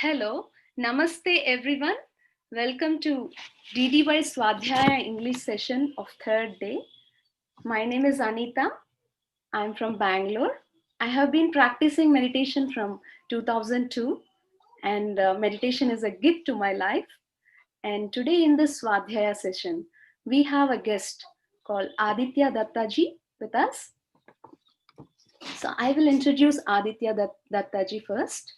Hello, Namaste everyone. Welcome to DDY SWADHYAYA English session of third day. My name is Anita. I'm from Bangalore. I have been practicing meditation from 2002 and meditation is a gift to my life. And today in this Swadhyaya session, we have a guest called Aditya Dattaji with us. So I will introduce Aditya Dattaji first.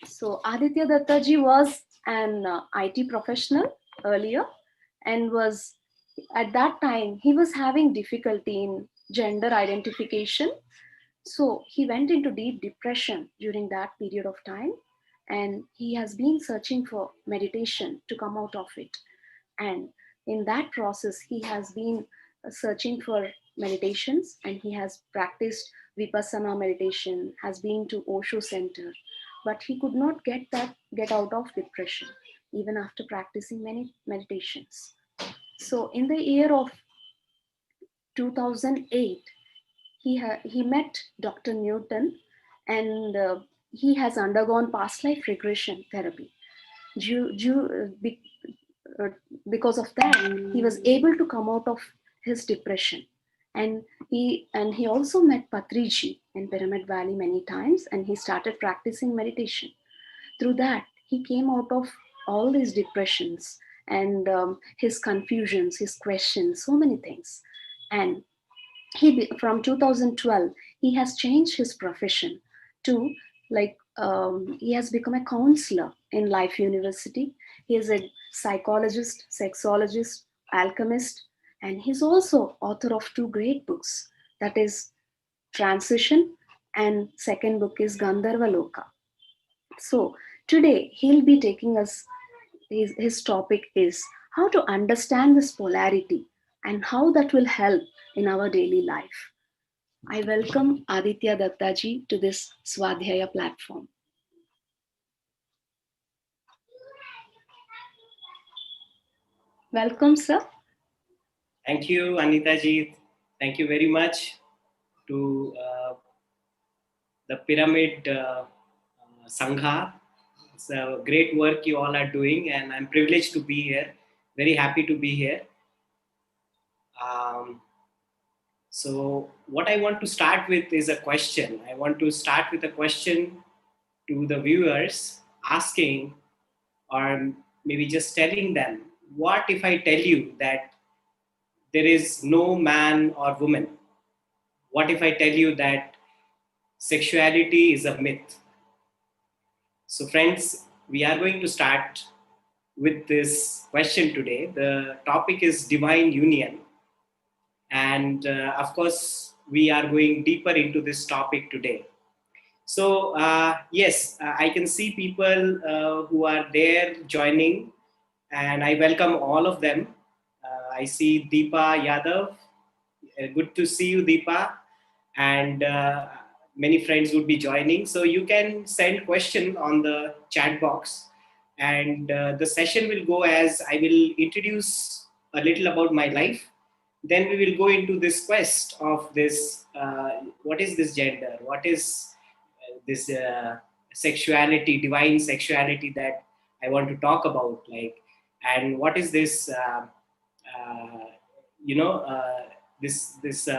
So Aditya Dattaji was an IT professional earlier and was at that time he was having difficulty in gender identification. So he went into deep depression during that period of time and he has been searching for meditation to come out of it. And in that process, he has been searching for meditations and he has practiced Vipassana meditation, has been to Osho Center, but he could not get out of depression even after practicing many meditations. So in the year of 2008, he met Dr. Newton and he has undergone past life regression therapy. Uh, because of that, he was able to come out of his depression. And he also met Patriji in Pyramid Valley many times, and he started practicing meditation. Through that, he came out of all these depressions and his confusions, his questions, so many things. And from 2012 he has changed his profession to he has become a counselor in Life University. He is a psychologist, sexologist, alchemist, and he's also author of two great books, that is Transition, and second book is Gandharva Loka. So today he'll be taking us, his topic is how to understand this polarity and how that will help in our daily life. I welcome Aditya Dattaji to this Swadhyaya platform. Welcome, sir. Thank you, Anita ji. Thank you very much to the Pyramid Sangha. It's a great work you all are doing, and I'm privileged to be here. Very happy to be here. So what I want to start with is a question. I want to start with a question to the viewers, asking or maybe just telling them, what if I tell you that there is no man or woman? What if I tell you that sexuality is a myth? So friends, we are going to start with this question today. The topic is divine union. And of course, we are going deeper into this topic today. So yes, I can see people who are there joining, and I welcome all of them. I see Deepa Yadav. Good to see you, Deepa. And many friends would be joining. So you can send question on the chat box. And the session will go as I will introduce a little about my life. Then we will go into this quest of this, what is this gender? What is this sexuality, divine sexuality that I want to talk about? And what is this, this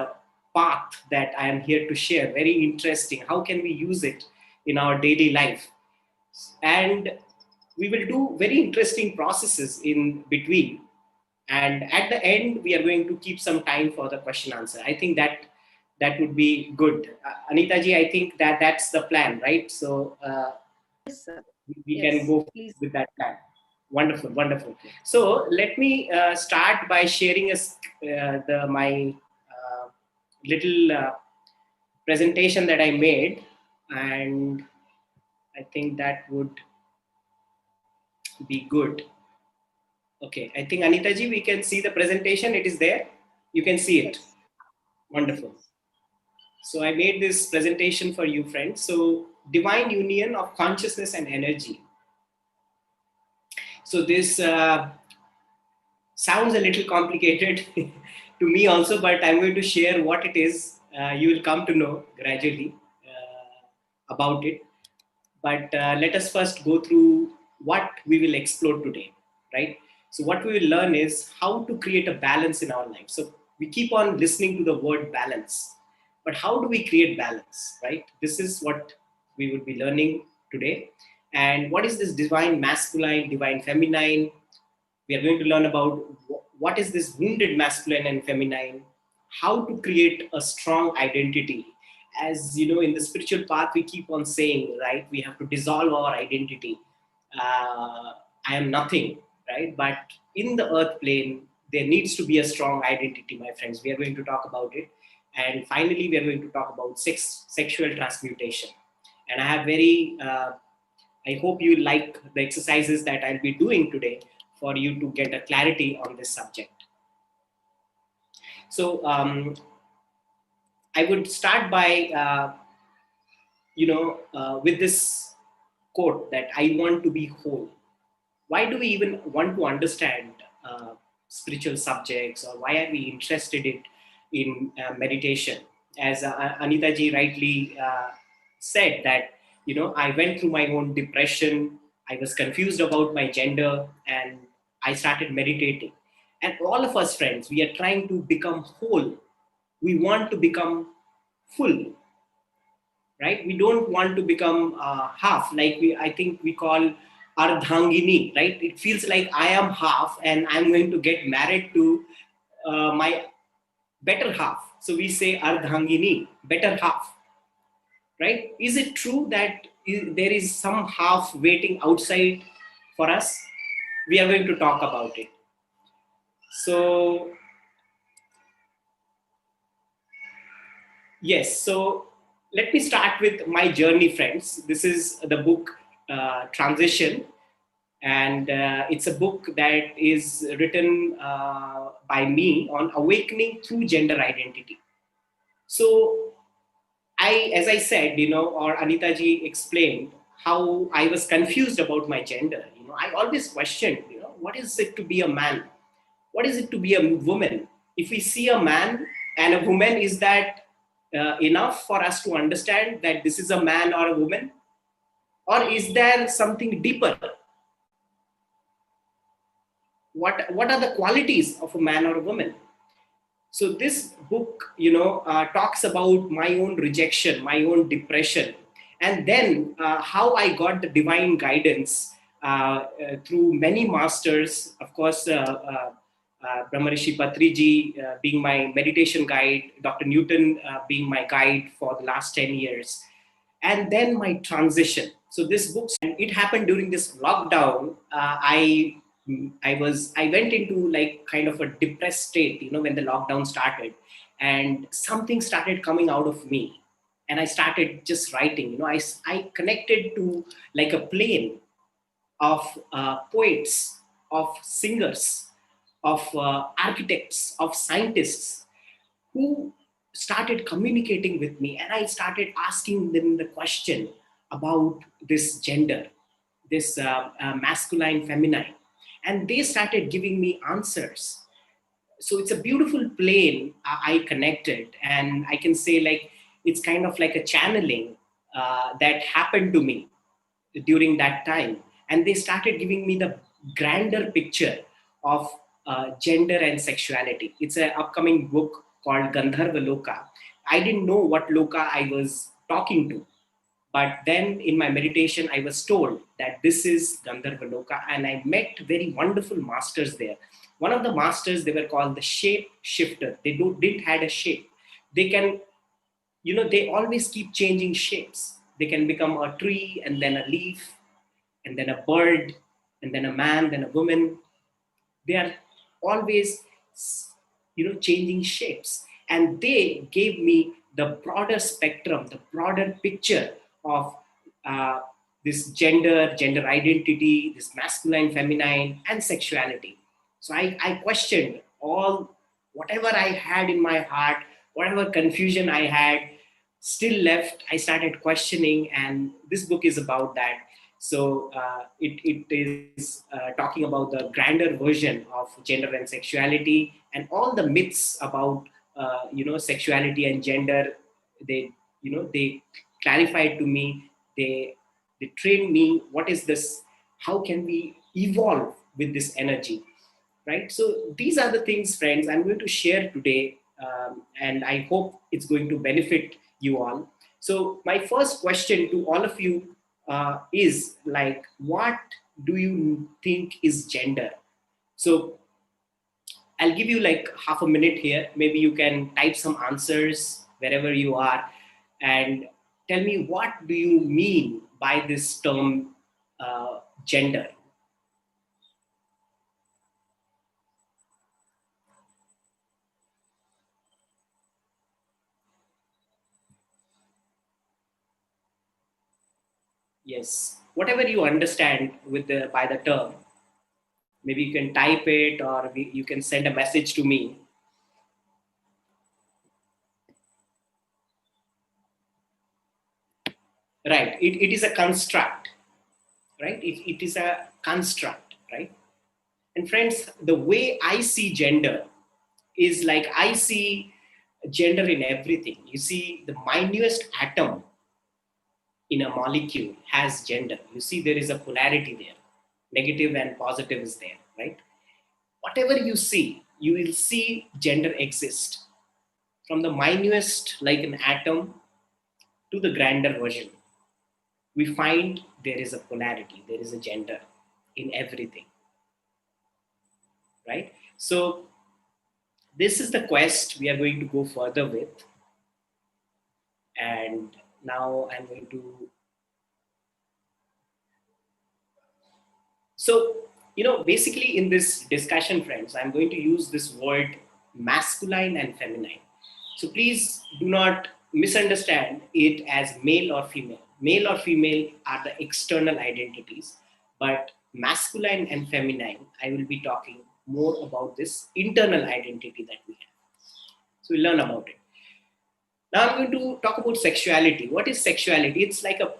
path that I am here to share? Very interesting. How can we use it in our daily life? And we will do very interesting processes in between. And at the end, we are going to keep some time for the question answer. I think that would be good. Anita ji, I think that's the plan, right? So Yes, sir. we can go with that plan. Wonderful, wonderful. So let me start by sharing my little presentation that I made, and I think that would be good. Okay, I think Anita ji, we can see the presentation. It is there. You can see it. Yes. Wonderful. So I made this presentation for you, friends. So divine union of consciousness and energy. So this sounds a little complicated to me also, but I'm going to share what it is. You will come to know gradually about it. But let us first go through what we will explore today, right? So what we will learn is how to create a balance in our life. So we keep on listening to the word balance, but how do we create balance, right? This is what we will be learning today. And what is this divine masculine, divine feminine? We are going to learn about what is this wounded masculine and feminine, how to create a strong identity. As you know, in the spiritual path, we keep on saying, right, we have to dissolve our identity. I am nothing, right? But in the earth plane, there needs to be a strong identity, my friends. We are going to talk about it. And finally, we are going to talk about sexual transmutation. And I have I hope you like the exercises that I'll be doing today for you to get a clarity on this subject. So I would start by, with this quote that I want to be whole. Why do we even want to understand spiritual subjects, or why are we interested in meditation? As Anita ji rightly said that, I went through my own depression, I was confused about my gender, and I started meditating. And all of us, friends, we are trying to become whole. We want to become full, right? We don't want to become half, like I think we call ardhangini, right? It feels like I am half and I'm going to get married to my better half. So we say ardhangini, better half, right? Is it true that there is some half waiting outside for us? We are going to talk about it. So yes, so let me start with my journey, friends. This is the book Transition, and it's a book that is written by me on awakening through gender identity. So as I said, or Anita ji explained how I was confused about my gender. I always questioned, what is it to be a man? What is it to be a woman? If we see a man and a woman, is that enough for us to understand that this is a man or a woman? Or is there something deeper? What are the qualities of a man or a woman? So this book, talks about my own rejection, my own depression, and then how I got the divine guidance through many masters. Of course, Brahmarishi Patriji being my meditation guide, Dr. Newton being my guide for the last 10 years, and then my transition. So this book, and it happened during this lockdown. I went into like kind of a depressed state, when the lockdown started, and something started coming out of me, and I started just writing. I connected to like a plane of poets, of singers, of architects, of scientists who started communicating with me, and I started asking them the question about this gender, this masculine, feminine, and they started giving me answers. So it's a beautiful plane I connected, and I can say like it's kind of like a channeling that happened to me during that time, and they started giving me the grander picture of gender and sexuality. It's an upcoming book called Gandharva Loka. I didn't know what Loka I was talking to, but then in my meditation I was told that this is Gandharva Loka, and I met very wonderful masters there. One of the masters, they were called the shape shifter. They didn't had a shape. They can, they always keep changing shapes. They can become a tree, and then a leaf, and then a bird, and then a man, then a woman. They are always, changing shapes. And they gave me the broader spectrum, the broader picture of uh, this gender identity, this masculine, feminine, and sexuality. So I questioned all, whatever I had in my heart, whatever confusion I had, still left. I started questioning, and this book is about that. So it is talking about the grander version of gender and sexuality, and all the myths about sexuality and gender. They, they clarified to me. They they train me. What is this? How can we evolve with this energy? Right? So these are the things, friends, I'm going to share today, and I hope it's going to benefit you all. So my first question to all of you is like, what do you think is gender? So I'll give you like half a minute here. Maybe you can type some answers wherever you are and tell me, what do you mean by this term, gender? Yes, whatever you understand with the by the term, maybe you can type it, or you can send a message to me. Right, it is a construct, right? It is a construct, right? And friends, the way I see gender is like, I see gender in everything. You see, the minutest atom in a molecule has gender. You see, there is a polarity there, negative and positive is there, right? Whatever you see, you will see gender exist, from the minutest, like an atom, to the grander version. We find there is a polarity, there is a gender in everything, right? So this is the quest we are going to go further with. And now I'm going to, so, basically in this discussion, friends, I'm going to use this word masculine and feminine. So please do not misunderstand it as male or female. Male or female are the external identities, but masculine and feminine, I will be talking more about this internal identity that we have. So we'll learn about it. Now I'm going to talk about sexuality. What is sexuality? It's like a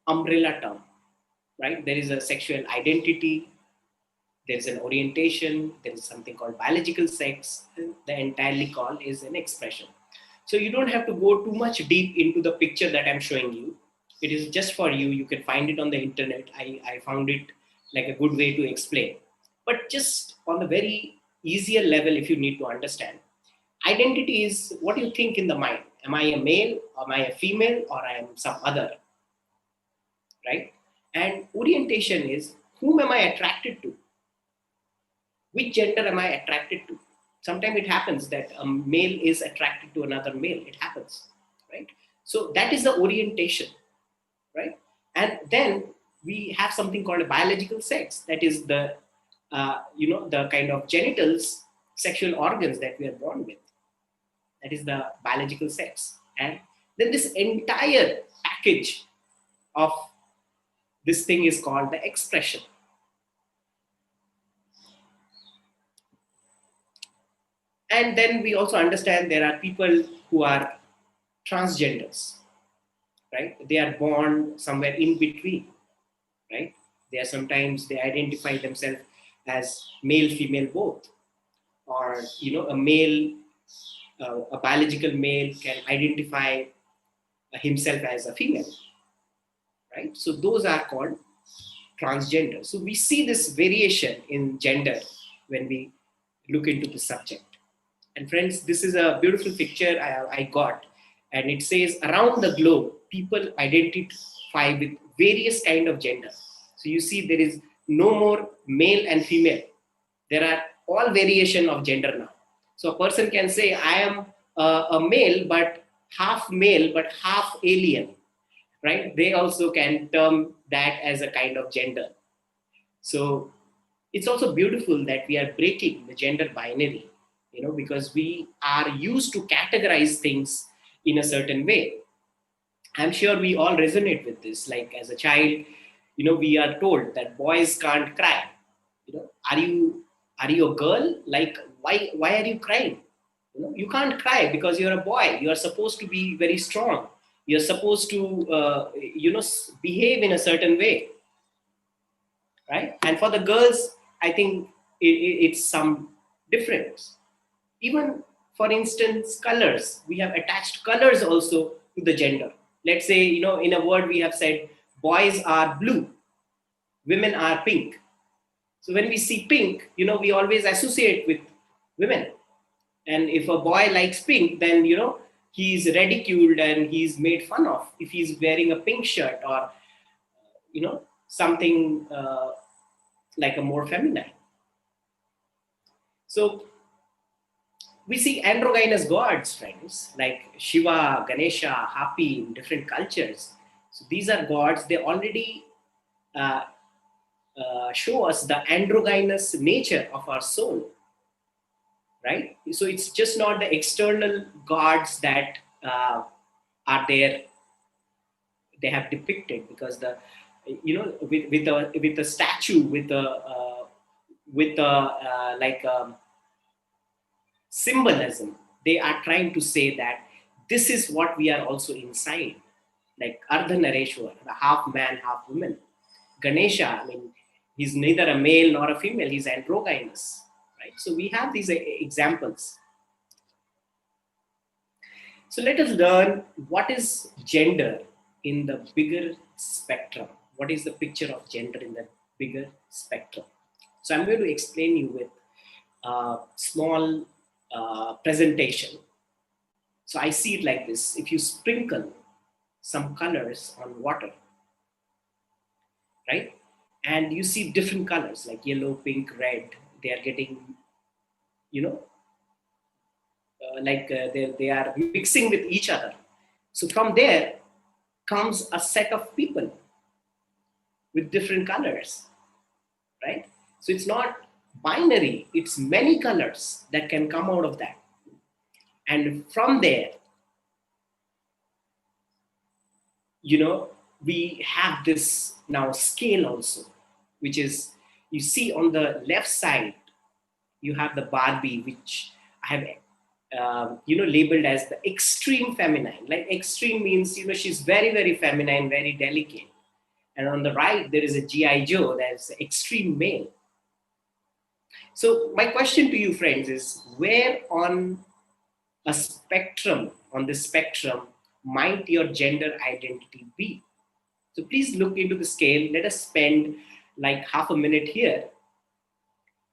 umbrella term, right? There is a sexual identity, there is an orientation, there is something called biological sex, and the entirely call is an expression. So you don't have to go too much deep into the picture that I'm showing you. It is just for you. You can find it on the internet. I found it like a good way to explain. But just on the very easier level, if you need to understand, identity is what you think in the mind. Am I a male? Am I a female? Or I am some other, right? And orientation is, whom am I attracted to? Which gender am I attracted to? Sometimes it happens that a male is attracted to another male. It happens, right? So that is the orientation, right? And then we have something called a biological sex. That is the, the kind of genitals, sexual organs that we are born with. That is the biological sex. And then this entire package of this thing is called the expression. And then we also understand there are people who are transgenders, right? They are born somewhere in between, right? They are, sometimes they identify themselves as male, female, both, or a male, a biological male can identify himself as a female, right? So those are called transgender. So we see this variation in gender when we look into the subject. And friends, this is a beautiful picture I got, and it says, around the globe, people identify with various kind of gender. So you see, there is no more male and female. There are all variation of gender now. So a person can say, I am a male, but half alien, right? They also can term that as a kind of gender. So it's also beautiful that we are breaking the gender binary, because we are used to categorize things in a certain way. I'm sure we all resonate with this. Like as a child, we are told that boys can't cry. Are you a girl? Like, why are you crying? You can't cry because you're a boy. You are supposed to be very strong. You're supposed to, behave in a certain way, right? And for the girls, I think it's some difference. Even, for instance, colors. We have attached colors also to the gender. Let's say, in a word we have said boys are blue, women are pink. So when we see pink, we always associate with women. And if a boy likes pink, then, he's ridiculed and he's made fun of if he's wearing a pink shirt or, something like a more feminine. So we see androgynous gods, friends, like Shiva, Ganesha, Happy in different cultures. So these are gods, they already uh, show us the androgynous nature of our soul, right? So it's just not the external gods that are there, they have depicted, because with a statue, with a like symbolism, they are trying to say that this is what we are also inside, like Ardhanareshwar, the half man, half woman. Ganesha, I mean, he's neither a male nor a female, he's androgynous, right? So we have these examples. So let us learn what is gender in the bigger spectrum. What is the picture of gender in the bigger spectrum? So I'm going to explain you with a small presentation. So I see it like this. If you sprinkle some colors on water, right? And you see different colors like yellow, pink, red, they are getting, you know, they are mixing with each other. So from there comes a set of people with different colors, right? So it's not binary, it's many colors that can come out of that. And from there, we have this now scale also, which is, you see on the left side, you have the Barbie, which I have labeled as the extreme feminine. Like extreme means, she's very, very feminine, very delicate. And on the right, there is a G.I. Joe, that's extreme male. So my question to you, friends, is where on this spectrum, might your gender identity be? So please look into the scale. Let us spend like half a minute here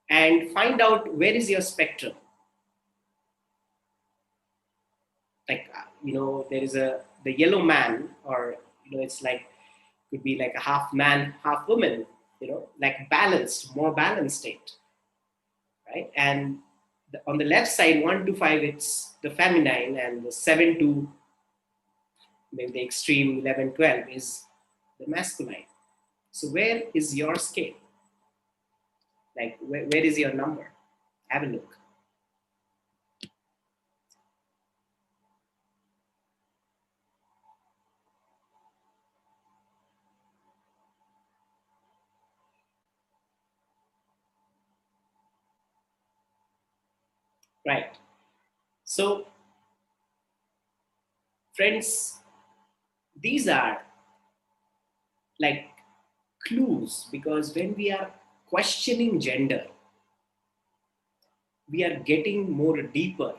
and find out where is your spectrum. Like, there is the yellow man, or, it's like, could be like a half man, half woman, like balanced, more balanced state, right? And on the left side, 1 to 5, it's the feminine, and the 7 to maybe the extreme 11, 12 is the masculine. So where is your scale? Like, where is your number? Have a look. Right. So, friends, these are like clues, because when we are questioning gender, we are getting more deeper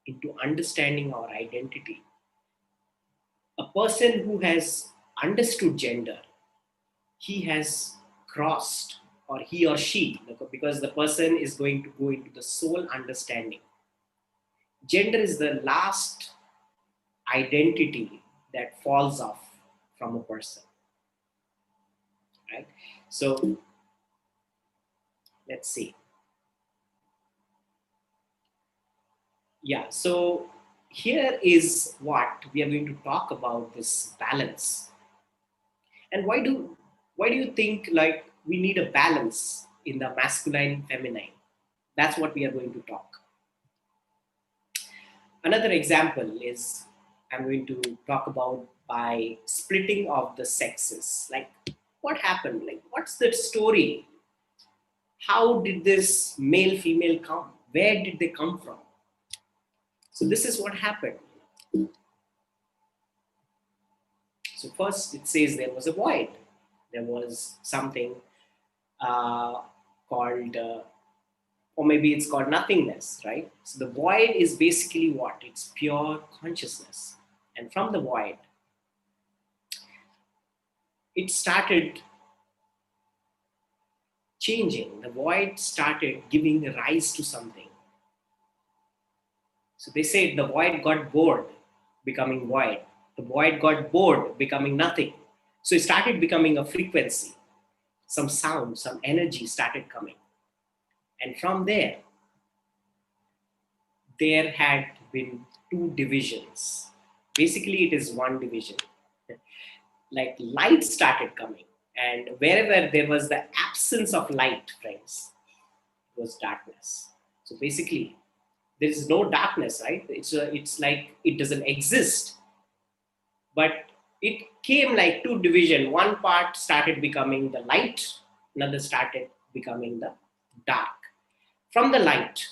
into understanding our identity. A person who has understood gender, he has crossed, or he or she, because the person is going to go into the soul understanding. Gender is the last identity that falls off from a person, right? So let's see. Yeah, so here is what we are going to talk about, this balance. And why do you think like we need a balance in the masculine feminine? That's what we are going to talk. Another example is, I'm going to talk about by splitting of the sexes. Like, what happened? Like, what's the story? How did this male female come? Where did they come from? So this is what happened. So first it says there was a void. There was something called, or maybe it's called nothingness, right? So the void is basically what? It's pure consciousness. And from the void, it started changing. The void started giving rise to something. So they said the void got bored becoming void. The void got bored becoming nothing. So it started becoming a frequency. Some sound, some energy started coming. And from there, there had been two divisions. Basically, it is one division. Like light started coming. And wherever there was the absence of light, friends, it was darkness. So basically, there is no darkness, right? It's like it doesn't exist. But it came like two division. One part started becoming the light, another started becoming the dark. From the light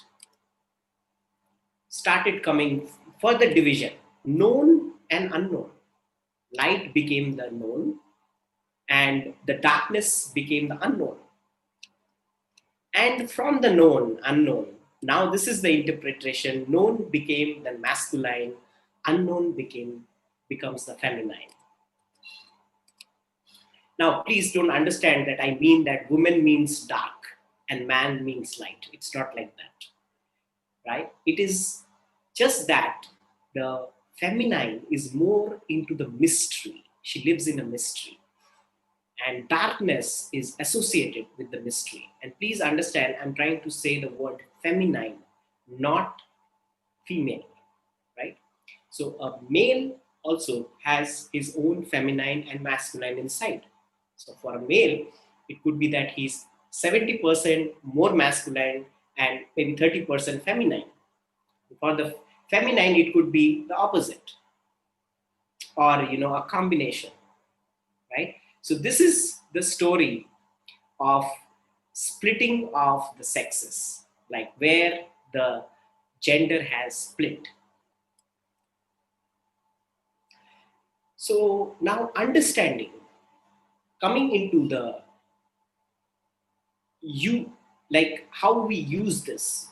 started coming further division, known and unknown. Light became the known and the darkness became the unknown. And from the known, unknown, now this is the interpretation, known became the masculine, unknown becomes the feminine. Now, please don't understand that I mean that woman means dark and man means light. It's not like that, right? It is just that the feminine is more into the mystery. She lives in a mystery. And darkness is associated with the mystery. And please understand, I'm trying to say the word feminine, not female, right? So a male also has his own feminine and masculine inside. So for a male, it could be that he's 70% more masculine and maybe 30% feminine. For the feminine, it could be the opposite or a combination, right? So this is the story of splitting of the sexes, like where the gender has split. So now understanding, coming into the you, like how we use this.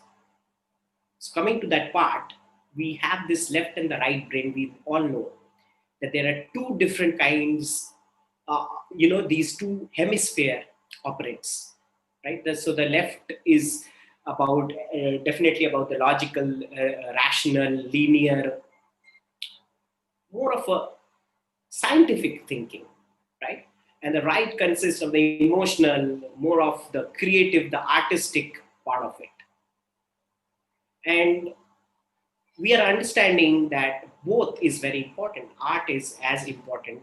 So coming to that part, we have this left and the right brain. We all know that there are two different kinds, these two hemisphere operates, right? So the left is about definitely about the logical, rational, linear, more of a scientific thinking, right? And the right consists of the emotional, more of the creative, the artistic part of it. And we are understanding that both is very important. Art is as important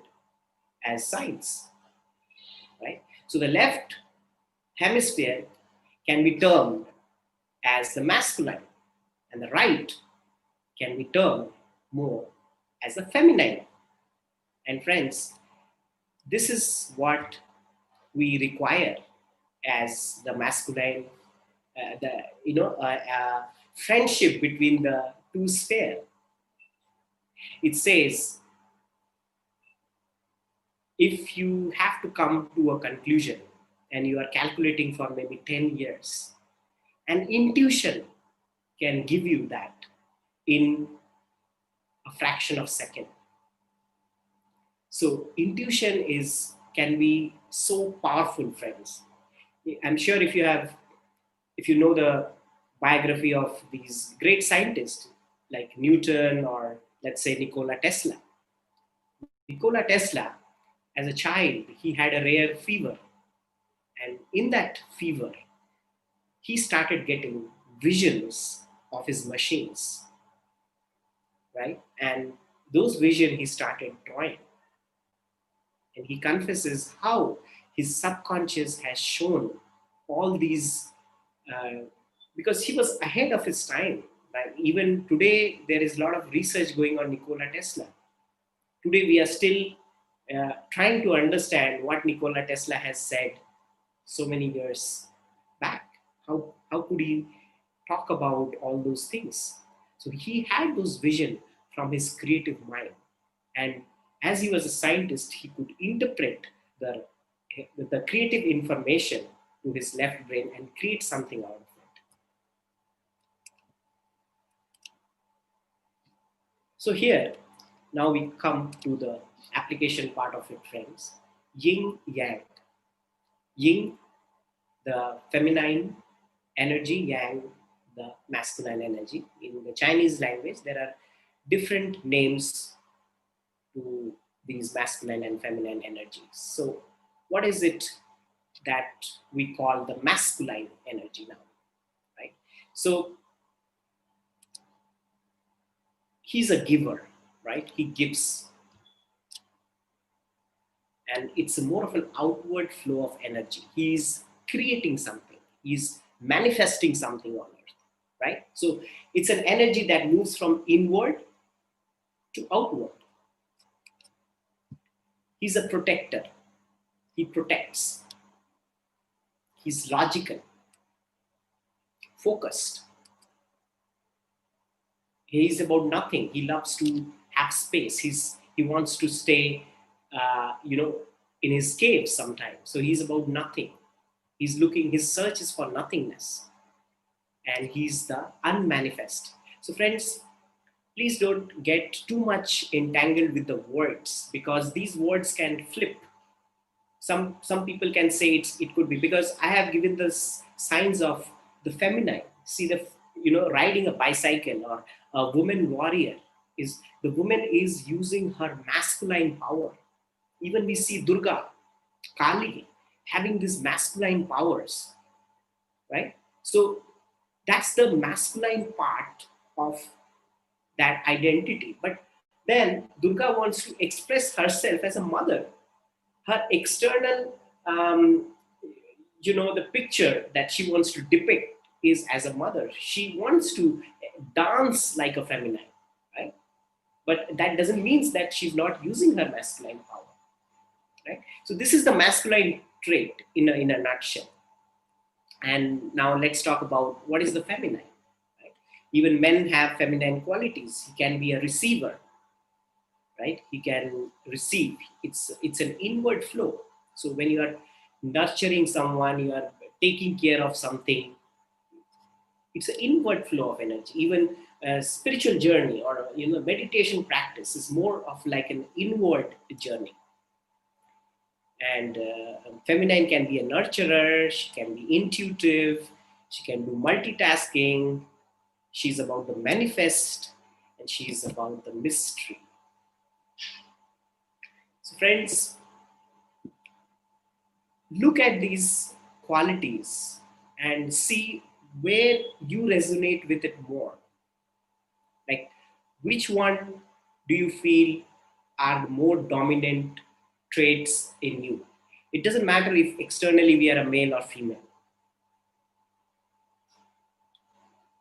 as science, right? So the left hemisphere can be termed as the masculine, and the right can be termed more as the feminine. And friends, this is what we require as the masculine, the friendship between the two sphere. It says if you have to come to a conclusion and you are calculating for maybe 10 years, and intuition can give you that in a fraction of a second. So intuition can be so powerful, friends. I'm sure if you know the biography of these great scientists like Newton or let's say Nikola Tesla. Nikola Tesla, as a child, he had a rare fever. And in that fever, he started getting visions of his machines, right? And those visions he started drawing. And he confesses how his subconscious has shown all these, because he was ahead of his time. Like even today, there is a lot of research going on Nikola Tesla. Today, we are still trying to understand what Nikola Tesla has said so many years back. How could he talk about all those things? So he had those vision from his creative mind. And as he was a scientist, he could interpret the creative information to his left brain and create something out of it. So here, now we come to the application part of it, friends. yin yang. Yin, the feminine energy, yang, the masculine energy. In the Chinese language, there are different names to these masculine and feminine energies. So, what is it that we call the masculine energy now, right? So, he's a giver, right? He gives, and it's more of an outward flow of energy. He's creating something, he's manifesting something on earth, right? So, it's an energy that moves from inward to outward. He's a protector, he protects, he's logical, focused. He's about nothing. He loves to have space. He wants to stay, in his cave sometimes. So he's about nothing. He's looking. His search is for nothingness, and he's the unmanifest. So friends, please don't get too much entangled with the words, because these words can flip. Some people can say it could be, because I have given the signs of the feminine. See, the riding a bicycle, or a woman warrior, is the woman is using her masculine power. Even we see Durga, Kali having these masculine powers, right? So that's the masculine part of that identity. But then Durga wants to express herself as a mother. Her external, the picture that she wants to depict is as a mother. She wants to dance like a feminine, right? But that doesn't mean that she's not using her masculine power, right? So this is the masculine trait in a nutshell. And now let's talk about what is the feminine, right? Even men have feminine qualities. He can be a receiver, right? He can receive. It's an inward flow. So when you are nurturing someone, you are taking care of something, it's an inward flow of energy. Even a spiritual journey, or meditation practice is more of like an inward journey. And feminine can be a nurturer, she can be intuitive, she can do multitasking, she's about the manifest, and she's about the mystery. So friends, look at these qualities and see where you resonate with it more. Like, which one do you feel are the more dominant traits in you? It doesn't matter if externally we are a male or female.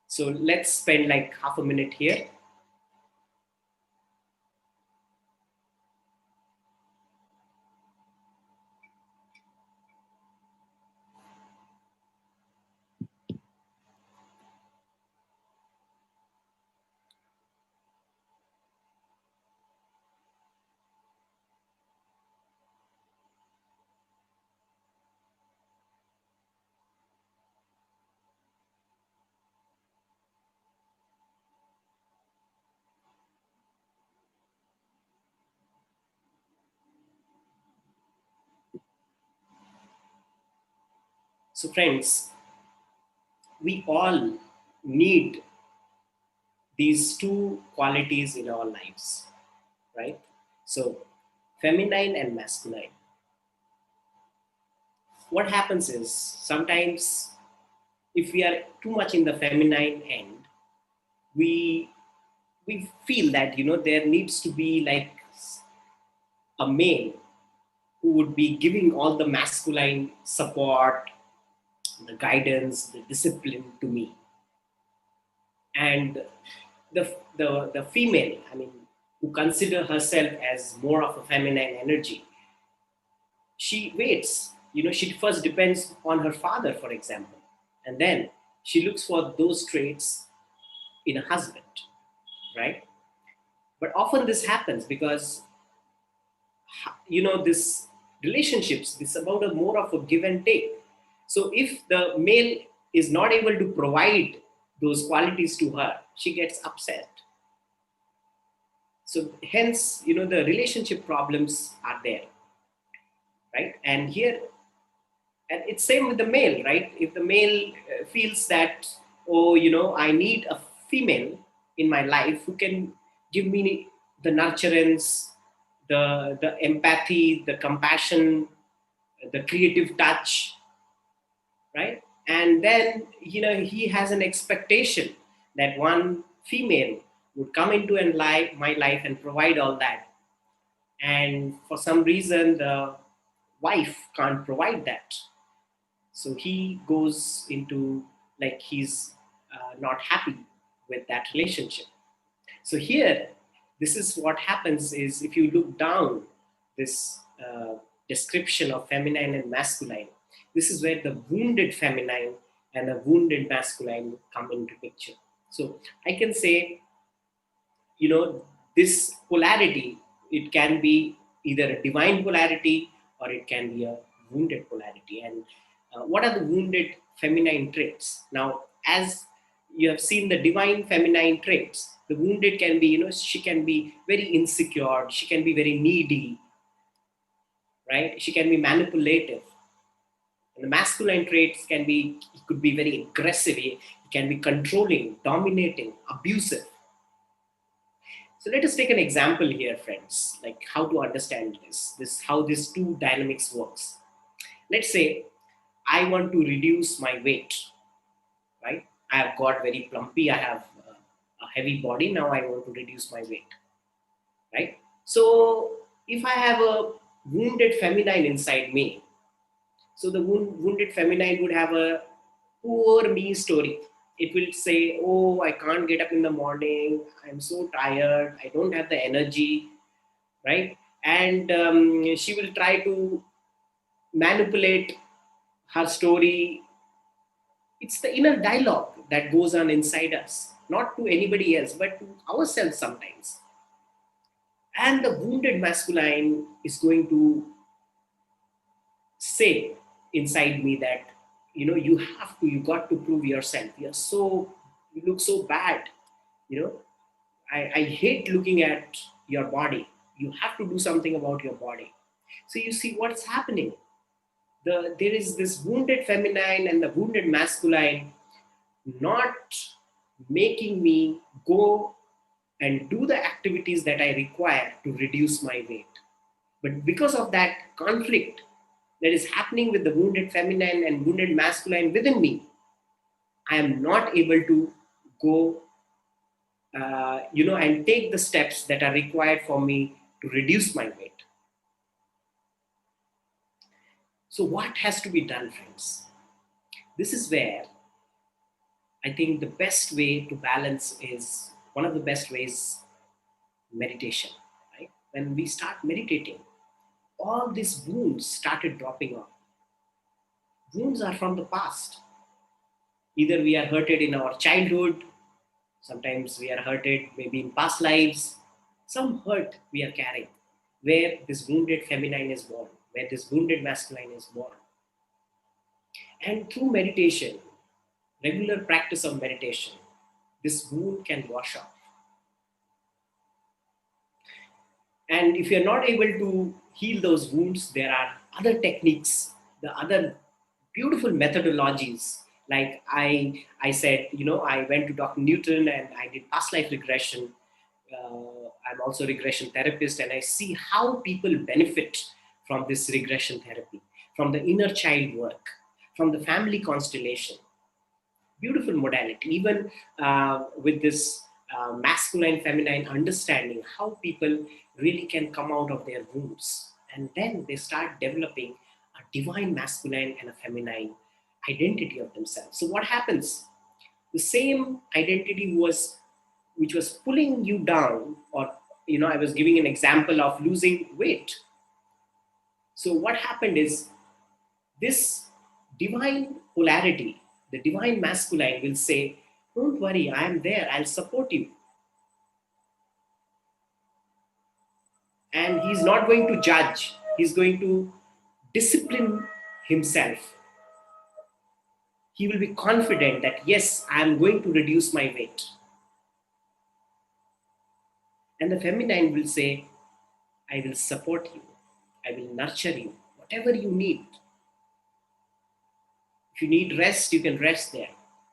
So let's spend like half a minute here. So friends, we all need these two qualities in our lives, right? So feminine and masculine. What happens is, sometimes if we are too much in the feminine end, we feel that there needs to be like a male who would be giving all the masculine support, the guidance, the discipline to me. And the female, I mean, who consider herself as more of a feminine energy, she waits. She first depends on her father, for example, and then she looks for those traits in a husband, right? But often this happens because this relationships, this about a more of a give and take. So if the male is not able to provide those qualities to her, she gets upset. So hence, the relationship problems are there, right? And here, and it's same with the male, right? If the male feels that, oh, I need a female in my life who can give me the nurturance, the empathy, the compassion, the creative touch, right? And then he has an expectation that one female would come into my life and provide all that, and for some reason the wife can't provide that, so he goes into, like, he's not happy with that relationship. So here, this is what happens is, if you look down this description of feminine and masculine, this is where the wounded feminine and the wounded masculine come into picture. So I can say, this polarity, it can be either a divine polarity or it can be a wounded polarity. And what are the wounded feminine traits? Now, as you have seen the divine feminine traits, the wounded can be, she can be very insecure, she can be very needy, right? She can be manipulative. And the masculine traits can be, it could be very aggressive, it can be controlling, dominating, abusive. So let us take an example here, friends, like how to understand this how these two dynamics works. Let's say I want to reduce my weight, right? I have got very plumpy, I have a heavy body, now I want to reduce my weight, right? So if I have a wounded feminine inside me, so the wounded feminine would have a poor me story. It will say, oh, I can't get up in the morning, I'm so tired, I don't have the energy, right? And she will try to manipulate her story. It's the inner dialogue that goes on inside us, not to anybody else, but to ourselves sometimes. And the wounded masculine is going to say inside me that, you got to prove yourself. You look so bad, you know, I hate looking at your body. You have to do something about your body. So you see what's happening. There is this wounded feminine and the wounded masculine not making me go and do the activities that I require to reduce my weight. But because of that conflict that is happening with the wounded feminine and wounded masculine within me, I am not able to go, and take the steps that are required for me to reduce my weight. So, what has to be done, friends? This is where I think the best way to balance is, one of the best ways, meditation. Right? When we start meditating, all these wounds started dropping off. Wounds are from the past. Either we are hurted in our childhood, sometimes we are hurted maybe in past lives. Some hurt we are carrying, where this wounded feminine is born, where this wounded masculine is born. And through meditation, regular practice of meditation, this wound can wash off. And if you're not able to heal those wounds, there are other techniques, the other beautiful methodologies. Like I said, I went to Dr. Newton and I did past life regression. I'm also a regression therapist, and I see how people benefit from this regression therapy, from the inner child work, from the family constellation. Beautiful modality, even with this masculine feminine understanding, how people really can come out of their wounds, and then they start developing a divine masculine and a feminine identity of themselves. So what happens, the same identity which was pulling you down, or I was giving an example of losing weight. So what happened is, this divine polarity, the divine masculine will say, don't worry, I am there, I'll support you. And he's not going to judge, he's going to discipline himself. He will be confident that, yes, I am going to reduce my weight. And the feminine will say, I will support you, I will nurture you. whatever you need. If you need rest, you can rest there,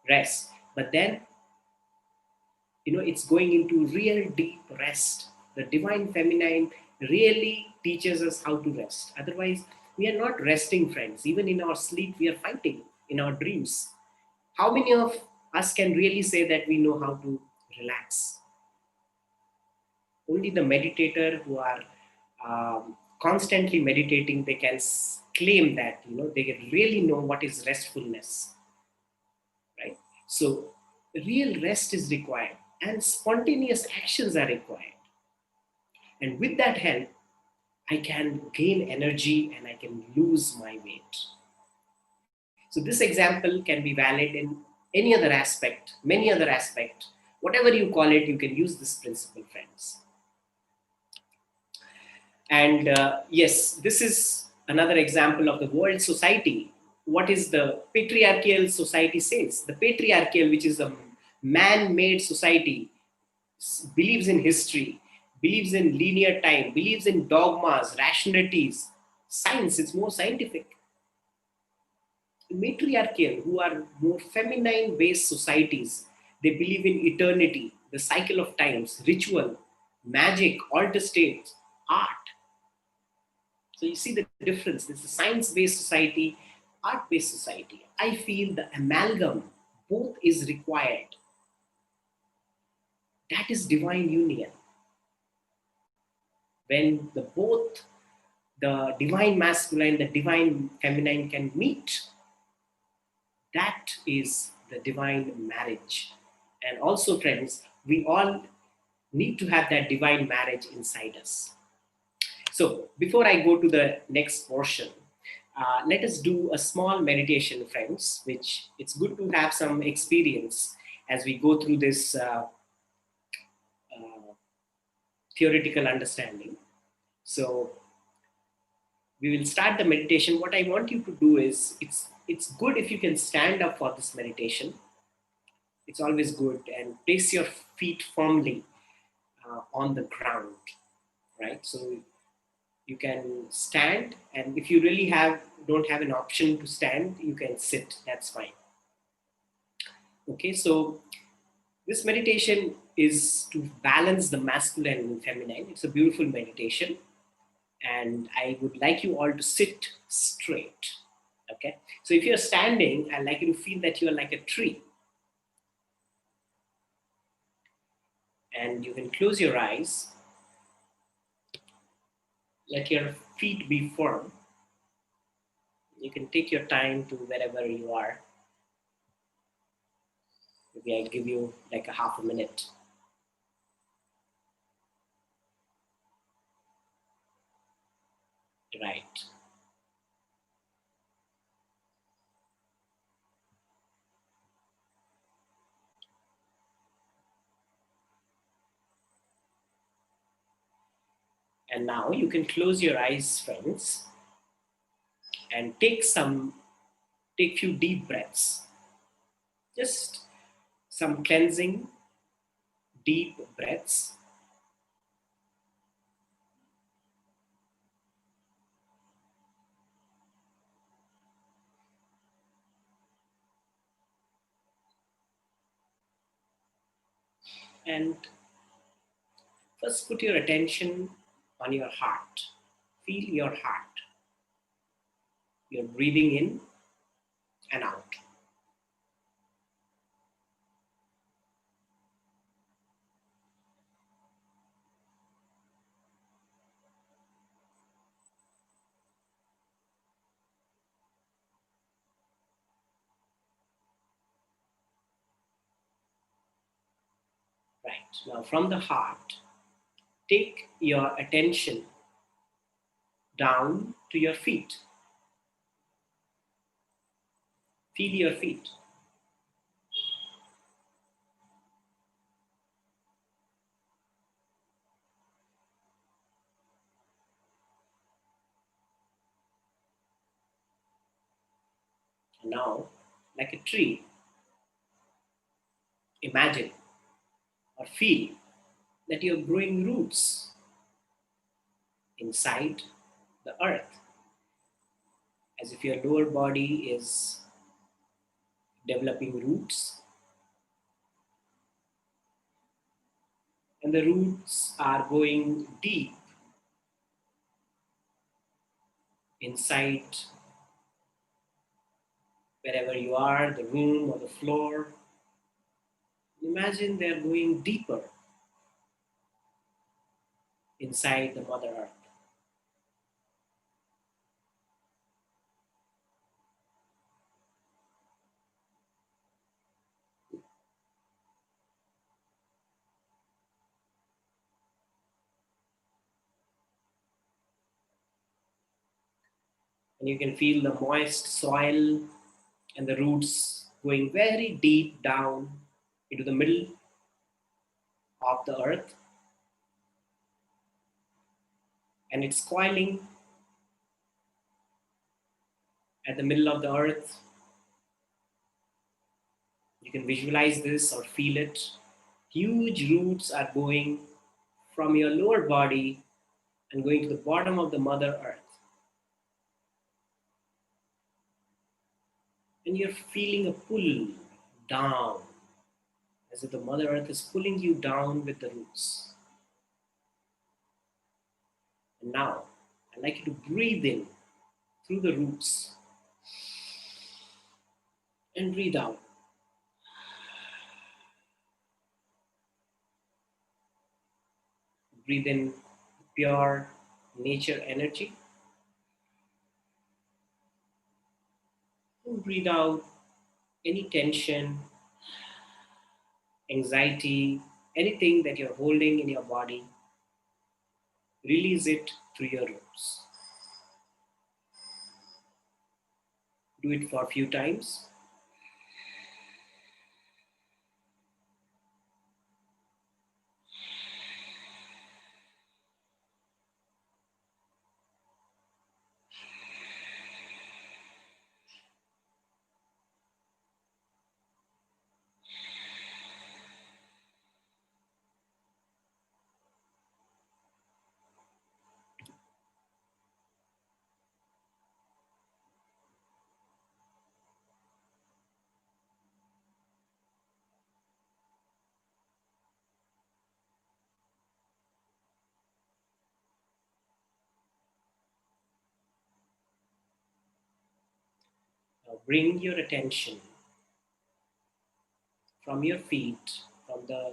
rest. But then, it's going into real deep rest. The divine feminine really teaches us how to rest. Otherwise, we are not resting, friends. Even in our sleep, we are fighting in our dreams. How many of us can really say that we know how to relax? Only the meditator who are constantly meditating, they can claim that, they really know what is restfulness, right? So real rest is required and spontaneous actions are required. And with that help, I can gain energy and I can lose my weight. So this example can be valid in any other aspect, many other aspect, whatever you call it, you can use this principle, friends. And yes, this is another example of the world society. What is the patriarchal society says? The patriarchal, which is a man-made society, believes in history, believes in linear time, believes in dogmas, rationalities, science. It's more scientific. Matriarchal, who are more feminine-based societies, they believe in eternity, the cycle of times, ritual, magic, alter states, art. So you see the difference. This is a science-based society, art-based society. I feel the amalgam, both is required. That is divine union. When the both the divine masculine, the divine feminine can meet, that is the divine marriage. And also, friends, we all need to have that divine marriage inside us. So before I go to the next portion, let us do a small meditation, friends, which it's good to have some experience as we go through this theoretical understanding. So we will start the meditation. What I want you to do is, it's good if you can stand up for this meditation. It's always good, and place your feet firmly on the ground, right? So you can stand, and if you really don't have an option to stand, you can sit. That's fine. Okay, so this meditation is to balance the masculine and feminine. It's a beautiful meditation, and I would like you all to sit straight. Okay, so if you're standing, I'd like you to feel that you're like a tree, and you can close your eyes. Let your feet be firm. You can take your time to wherever you are. Maybe I'll give you like a half a minute. Right. And now you can close your eyes, friends, and take few deep breaths. Just some cleansing, deep breaths. And first put your attention on your heart. Feel your heart. You're breathing in and out. Right. Now from the heart, take your attention down to your feet. Feel your feet. Now, like a tree, imagine or feel that you're growing roots inside the earth. as if your lower body is developing roots, and the roots are going deep inside wherever you are, the room or the floor. Imagine they're going deeper inside the Mother Earth. And you can feel the moist soil and the roots going very deep down into the middle of the earth, and it's coiling at the middle of the earth. You can visualize this or feel it. Huge roots are going from your lower body and going to the bottom of the Mother Earth. And you're feeling a pull down, as if the Mother Earth is pulling you down with the roots. And now, I'd like you to breathe in through the roots and breathe out. Breathe in pure nature energy. And breathe out any tension, anxiety, anything that you're holding in your body. Release it through your roots. Do it for a few times. Now bring your attention from your feet, from the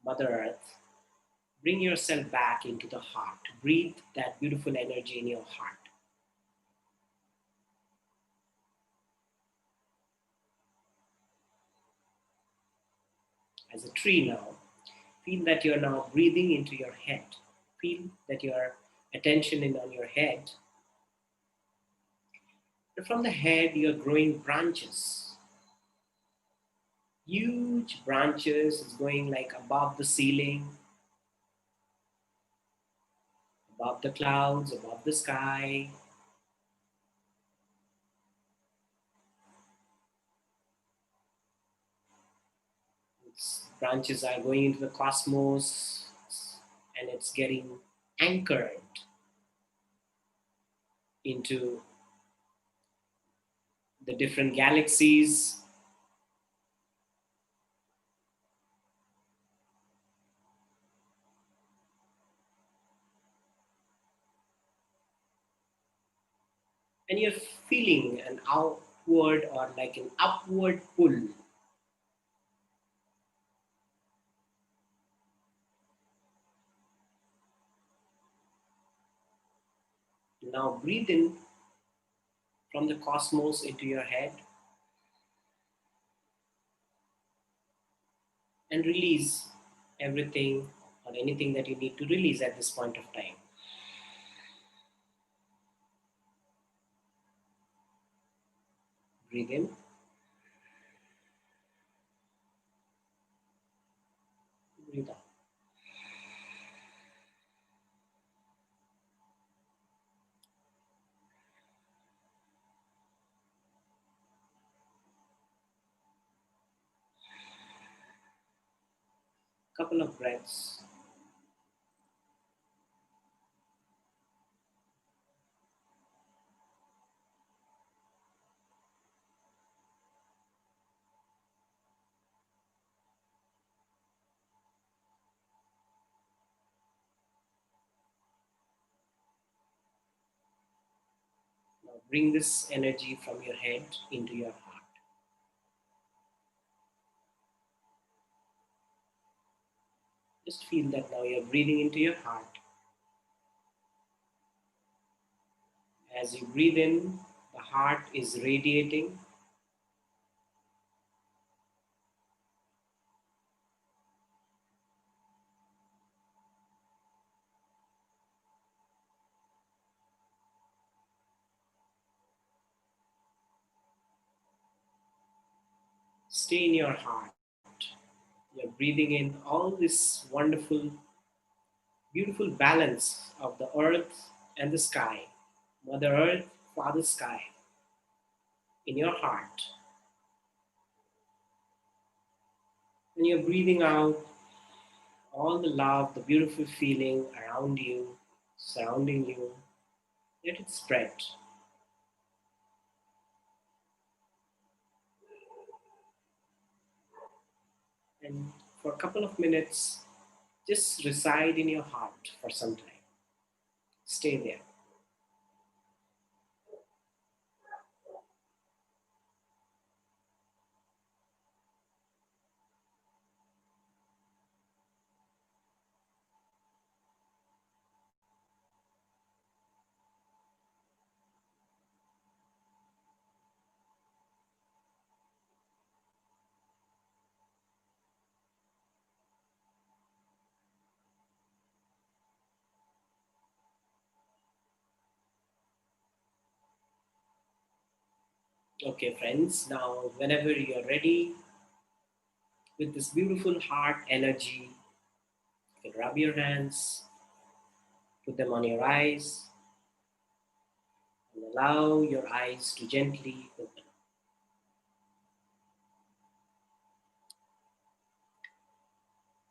Mother Earth. Bring yourself back into the heart. Breathe that beautiful energy in your heart. As a tree now, feel that you're now breathing into your head. Feel that your attention is on your head. And from the head, you're growing branches. Huge branches is going like above the ceiling, above the clouds, above the sky. Its branches are going into the cosmos, and it's getting anchored into the different galaxies. And you're feeling an outward or like an upward pull. Now breathe in from the cosmos into your head and release everything or anything that you need to release at this point of time. Breathe in, breathe out. Couple of breaths. bring this energy from your head into your heart. Just feel that now you're breathing into your heart. As you breathe in, the heart is radiating. Stay in your heart. You're breathing in all this wonderful, beautiful balance of the earth and the sky. Mother Earth, Father Sky, in your heart. And you're breathing out all the love, the beautiful feeling around you, surrounding you. Let it spread. And for a couple of minutes, just reside in your heart for some time. Stay there. Okay, friends, now whenever you're ready with this beautiful heart energy, you can rub your hands, put them on your eyes, and allow your eyes to gently open.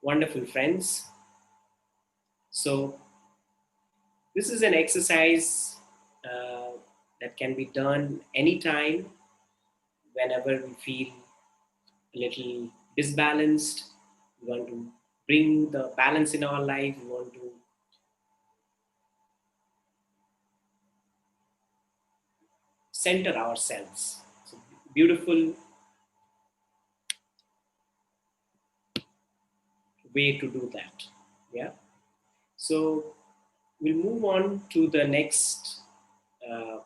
Wonderful, friends. So, this is an exercise uh, that can be done anytime whenever we feel a little disbalanced. We want to bring the balance in our life. We want to center ourselves. So, beautiful way to do that. Yeah. So we'll move on to the next uh,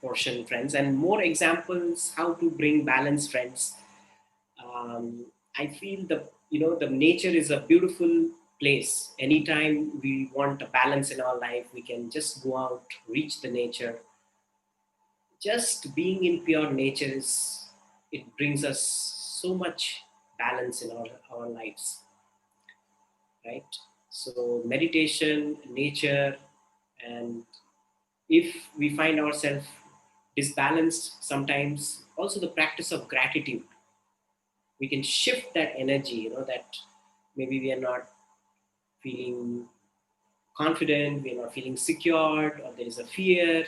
portion, friends, and more examples how to bring balance, friends. I feel the nature is a beautiful place. Anytime we want a balance in our life, we can just go out, reach the nature. Just being in pure nature is it brings us so much balance in our lives, right? So meditation, nature, and if we find ourselves disbalanced sometimes, also the practice of gratitude, we can shift that energy, that maybe we are not feeling confident, we are not feeling secured, or there is a fear.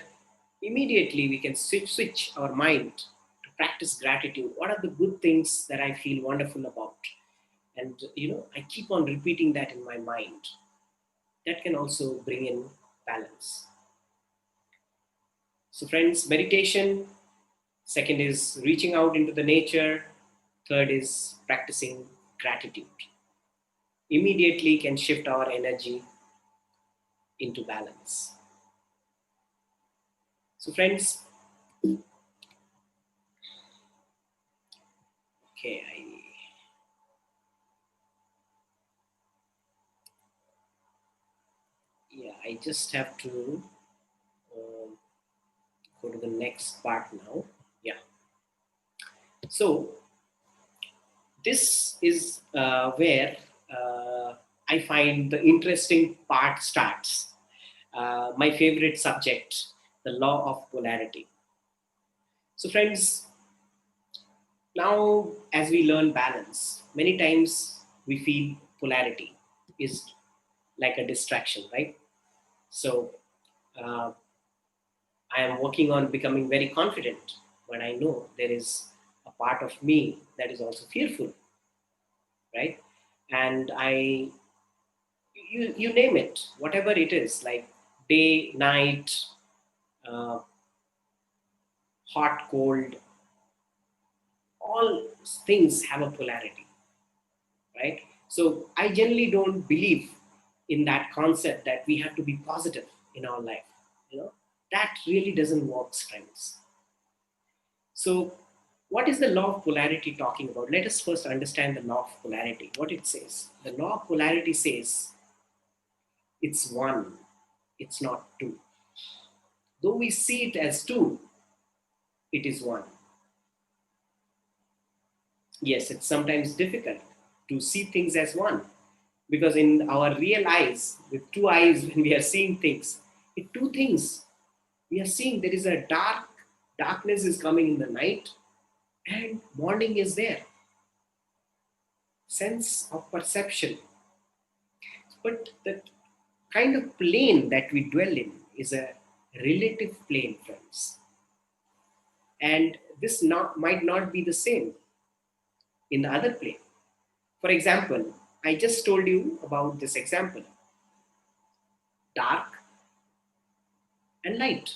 Immediately we can switch our mind to practice gratitude. What are the good things that I feel wonderful about? And I keep on repeating that in my mind. That can also bring in balance. So friends, meditation. Second is reaching out into the nature. Third is practicing gratitude. Immediately can shift our energy into balance. So friends, okay, I just have to um, go to the next part now. Yeah. So this is where I find the interesting part starts. My favorite subject, the law of polarity. So, friends, now as we learn balance, many times we feel polarity is like a distraction, right? So, uh, I am working on becoming very confident, but I know there is a part of me that is also fearful, right? And you name it, whatever it is, like day, night, uh, hot, cold, all things have a polarity, right? So I generally don't believe in that concept that we have to be positive in our life. You know, that really doesn't work, friends. So what is the law of polarity talking about? Let us first understand the law of polarity. What it says. The law of polarity says it's one, it's not two. Though we see it as two, it is one. Yes, it's sometimes difficult to see things as one, because in our real eyes, with two eyes, when we are seeing things, it two things we are seeing. There is a darkness is coming in the night, and morning is there. Sense of perception. But the kind of plane that we dwell in is a relative plane, friends. And this might not be the same in the other plane. For example, I just told you about this example: dark and light,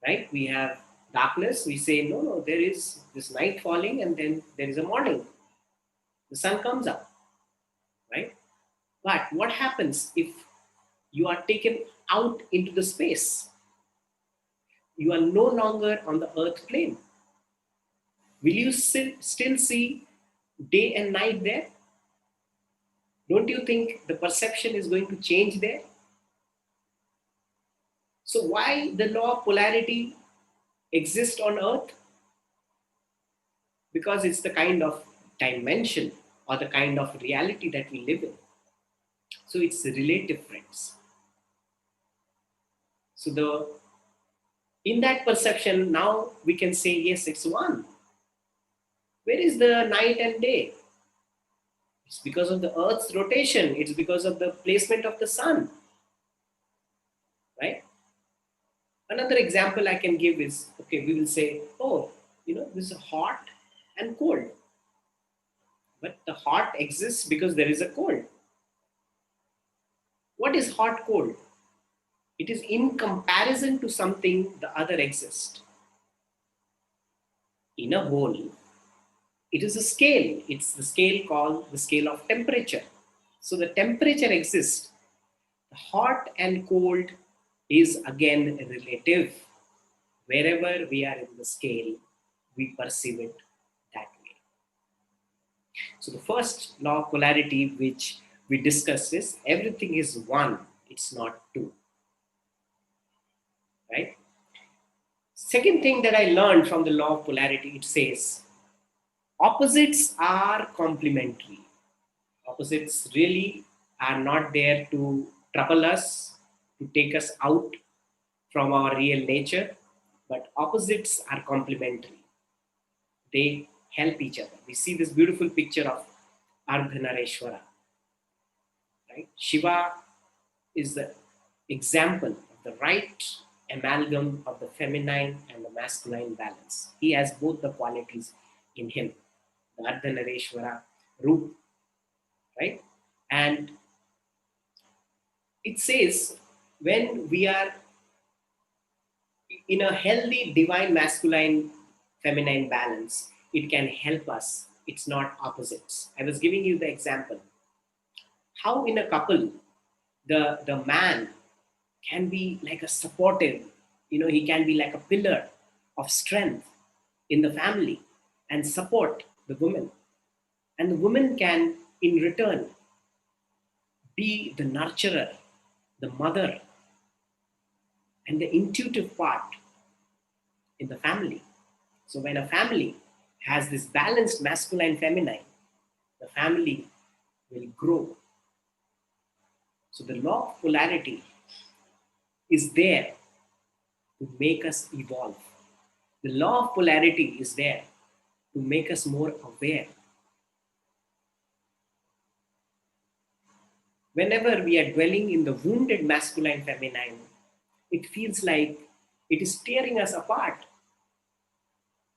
right? We have darkness, we say, no, no, there is this night falling, and then there is a morning. The sun comes up, right? But what happens if you are taken out into the space? You are no longer on the earth plane. Will you still see day and night there? Don't you think the perception is going to change there? So why the law of polarity exists on earth? Because it's the kind of dimension or the kind of reality that we live in. So it's relative, friends. So in that perception, now we can say, yes, it's one. Where is the night and day? It's because of the earth's rotation. It's because of the placement of the sun, right? Another example I can give is, okay, we will say, oh, this is hot and cold. But the hot exists because there is a cold. What is hot, cold? It is in comparison to something the other exists. In a whole, it is a scale. It's the scale called the scale of temperature. So the temperature exists. The hot and cold is again relative. Wherever we are in the scale, we perceive it that way. So the first law of polarity which we discussed is everything is one, it's not two. Right? Second thing that I learned from the law of polarity, it says opposites are complementary. Opposites really are not there to trouble us, to take us out from our real nature, but opposites are complementary. They help each other. We see this beautiful picture of Ardhanareshwara. Right? Shiva is the example of the right amalgam of the feminine and the masculine balance. He has both the qualities in him, the Ardhanareshwara root, right? And it says when we are in a healthy divine masculine feminine balance, it can help us. It's not opposites. I was giving you the example. How in a couple, the man can be like a supportive, he can be like a pillar of strength in the family and support the woman. And the woman can, in return, be the nurturer, the mother, and the intuitive part in the family. So when a family has this balanced masculine feminine, the family will grow. So the law of polarity is there to make us evolve. The law of polarity is there to make us more aware. Whenever we are dwelling in the wounded masculine feminine, it feels like it is tearing us apart.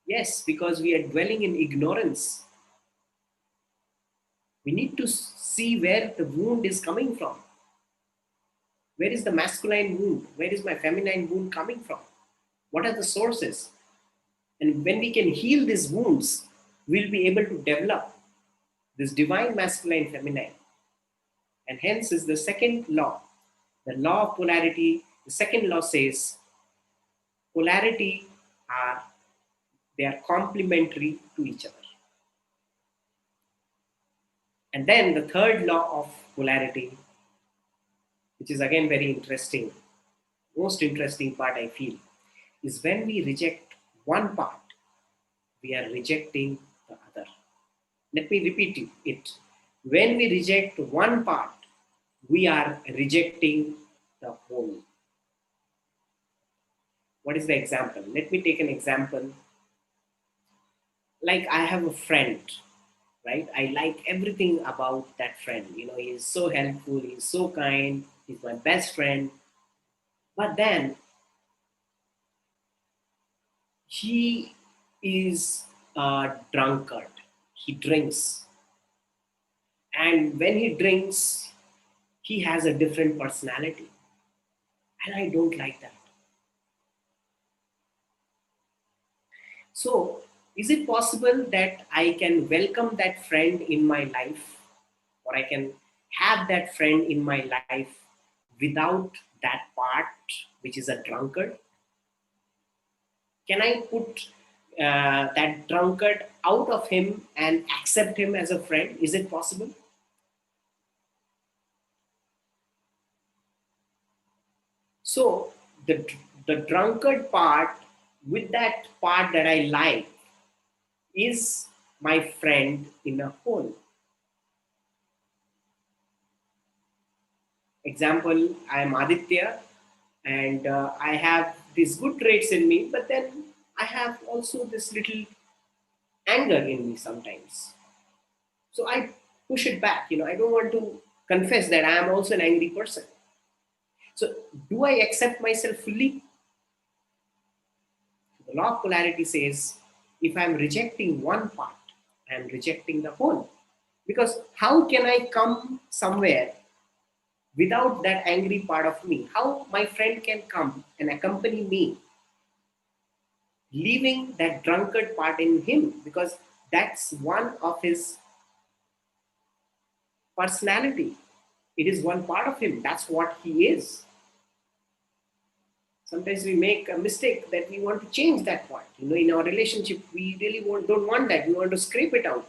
Yes, because we are dwelling in ignorance. We need to see where the wound is coming from. Where is the masculine wound? Where is my feminine wound coming from? What are the sources? And when we can heal these wounds, we'll be able to develop this divine masculine feminine. And hence is the second law, the law of polarity. The second law says polarity are they are complementary to each other. And then the third law of polarity, which is again very interesting, most interesting part I feel, is when we reject one part, we are rejecting the other. Let me repeat it. When we reject one part, we are rejecting the whole. What is the example? Let me take an example. Like I have a friend, right? I like everything about that friend. He is so helpful, he's so kind, he's my best friend. But then he is a drunkard. He drinks. And when he drinks, he has a different personality. And I don't like that. So, is it possible that I can welcome that friend in my life, or I can have that friend in my life without that part which is a drunkard? Can I put that drunkard out of him and accept him as a friend? Is it possible? So the drunkard part with that part that I like is my friend in a whole. Example, I am Aditya and I have these good traits in me, but then I have also this little anger in me sometimes. So I push it back. I don't want to confess that I am also an angry person. So do I accept myself fully? The law of polarity says if I'm rejecting one part, I'm rejecting the whole. Because how can I come somewhere without that angry part of me? How my friend can come and accompany me, leaving that drunkard part in him? Because that's one of his personality. It is one part of him. That's what he is. Sometimes we make a mistake that we want to change that part. In our relationship, we really don't want that. We want to scrape it out.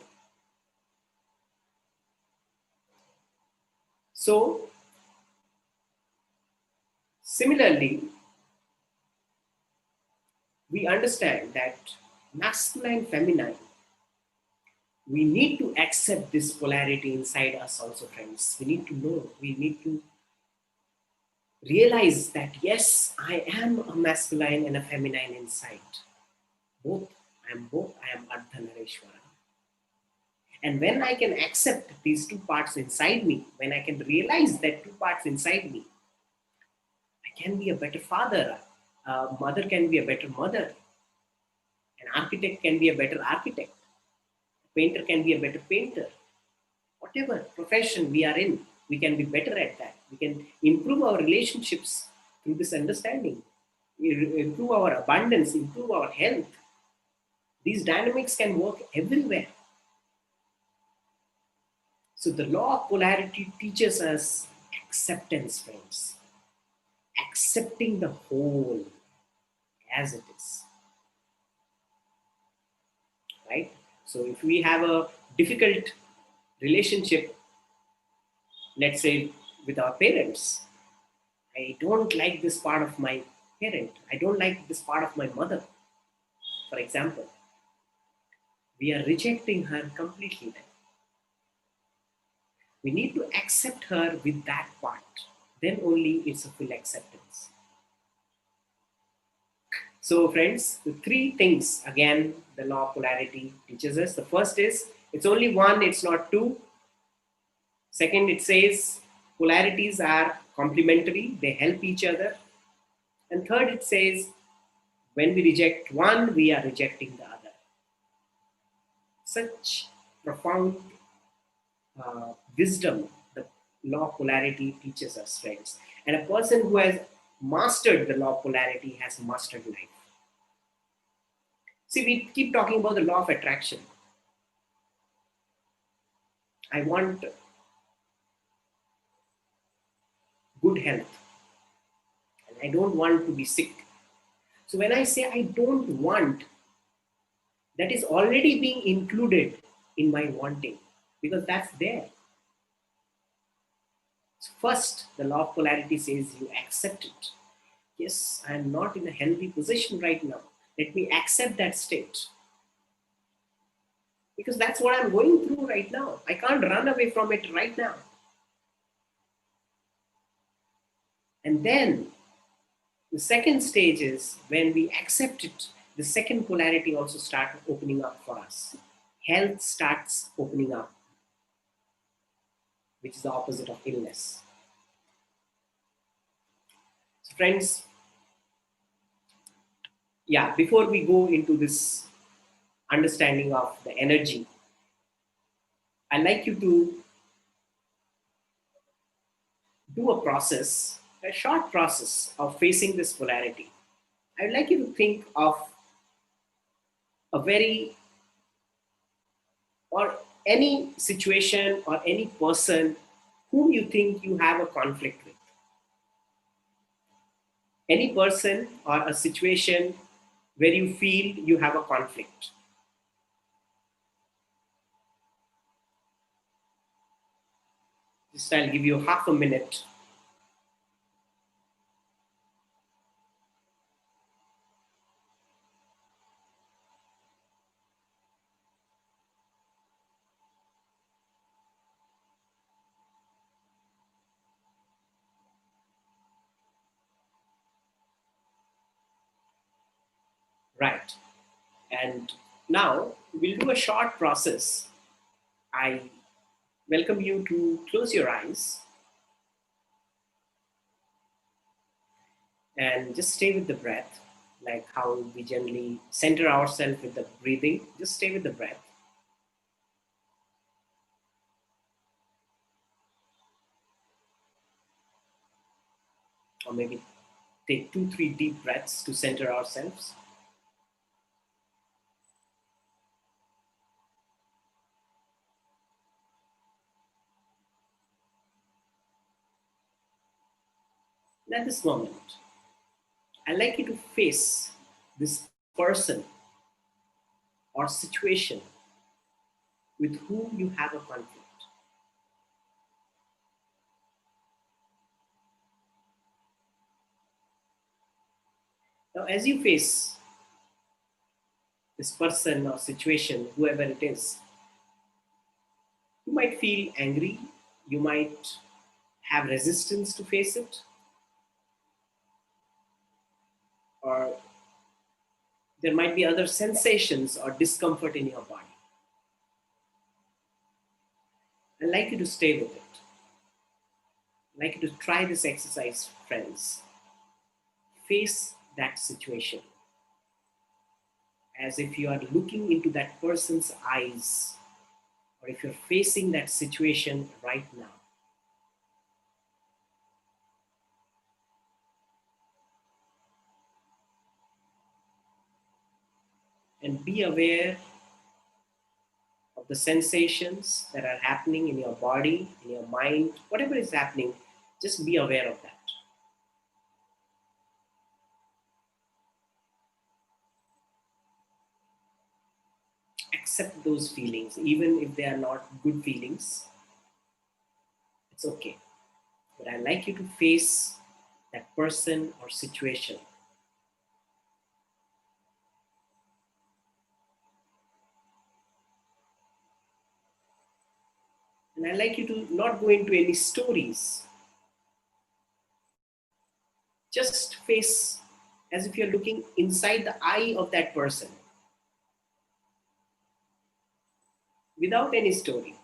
So, similarly, we understand that masculine, feminine, we need to accept this polarity inside us also, friends. We need to know, we need to realize that yes, I am a masculine and a feminine inside. Both. I am Ardhanareshwara. And when I can accept these two parts inside me, when I can realize that two parts inside me, I can be a better father. A mother can be a better mother. An architect can be a better architect. A painter can be a better painter. Whatever profession we are in, we can be better at that. We can improve our relationships through this understanding, improve our abundance, improve our health. These dynamics can work everywhere. So the law of polarity teaches us acceptance, friends. Accepting the whole as it is. Right? So if we have a difficult relationship, let's say with our parents, I don't like this part of my parent. I don't like this part of my mother, for example. We are rejecting her completely then. We need to accept her with that part. Then only it's a full acceptance. So, friends, the three things again the law of polarity teaches us. The first is it's only one, it's not two. Second, it says polarities are complementary, they help each other. And third, it says when we reject one, we are rejecting the other. Such profound wisdom the law of polarity teaches us, friends. And a person who has mastered the law of polarity has mastered life. See, we keep talking about the law of attraction. I want good health and I don't want to be sick. So when I say I don't want, that is already being included in my wanting because that's there. So first, the law of polarity says you accept it. Yes, I am not in a healthy position right now. Let me accept that state because that's what I'm going through right now. I can't run away from it right now. And then the second stage is when we accept it, the second polarity also starts opening up for us. Health starts opening up, which is the opposite of illness. So, friends, yeah, before we go into this understanding of the energy, I'd like you to do a process, a short process of facing this polarity. I'd like you to think of a very or any situation or any person whom you think you have a conflict with. Any person or a situation where you feel you have a conflict. Just I'll give you half a minute. Right. And now we'll do a short process. I welcome you to close your eyes and just stay with the breath, like how we generally center ourselves with the breathing. Just stay with the breath. Or maybe take 2, 3 deep breaths to center ourselves. And at this moment, I'd like you to face this person or situation with whom you have a conflict. Now, as you face this person or situation, whoever it is, you might feel angry, you might have resistance to face it, or there might be other sensations or discomfort in your body. I'd like you to stay with it. I'd like you to try this exercise, friends. Face that situation as if you are looking into that person's eyes, or if you're facing that situation right now. And be aware of the sensations that are happening in your body, in your mind, whatever is happening, just be aware of that. Accept those feelings, even if they are not good feelings. It's okay. But I'd like you to face that person or situation. And I'd like you to not go into any stories. Just face as if you're looking inside the eye of that person without any story.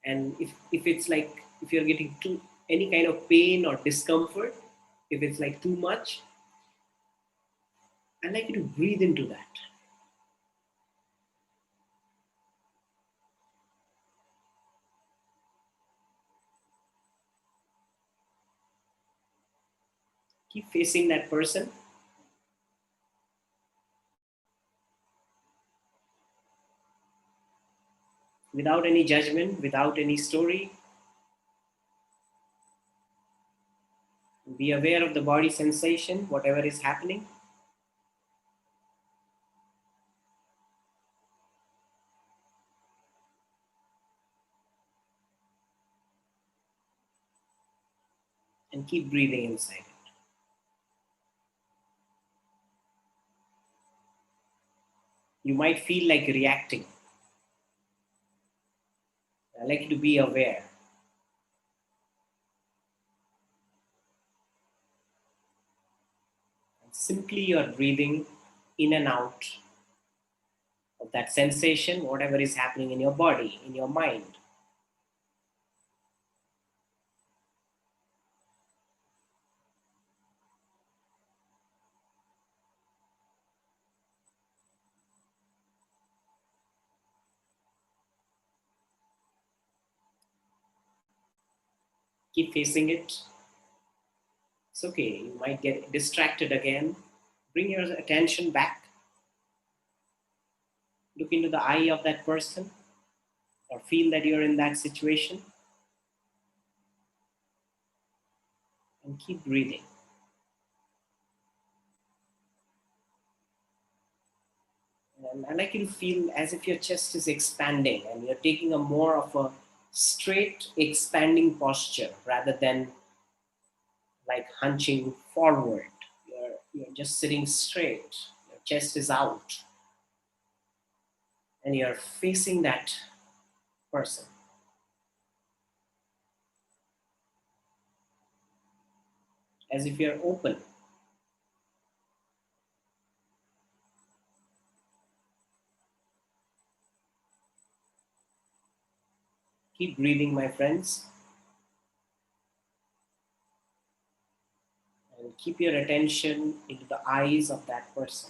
And if it's like if you're getting any kind of pain or discomfort, if it's like too much, I'd like you to breathe into that. Keep facing that person without any judgment, without any story. Be aware of the body sensation, whatever is happening. And keep breathing inside it. You might feel like reacting. I'd like you to be aware. And simply you're breathing in and out of that sensation, whatever is happening in your body, in your mind. Keep facing it. It's okay. You might get distracted again. Bring your attention back. Look into the eye of that person or feel that you're in that situation and keep breathing. And I like you to feel as if your chest is expanding and you're taking a more of a straight expanding posture rather than like hunching forward. You're just sitting straight. Your chest is out and you're facing that person as if you're open. Keep breathing, my friends, and keep your attention into the eyes of that person.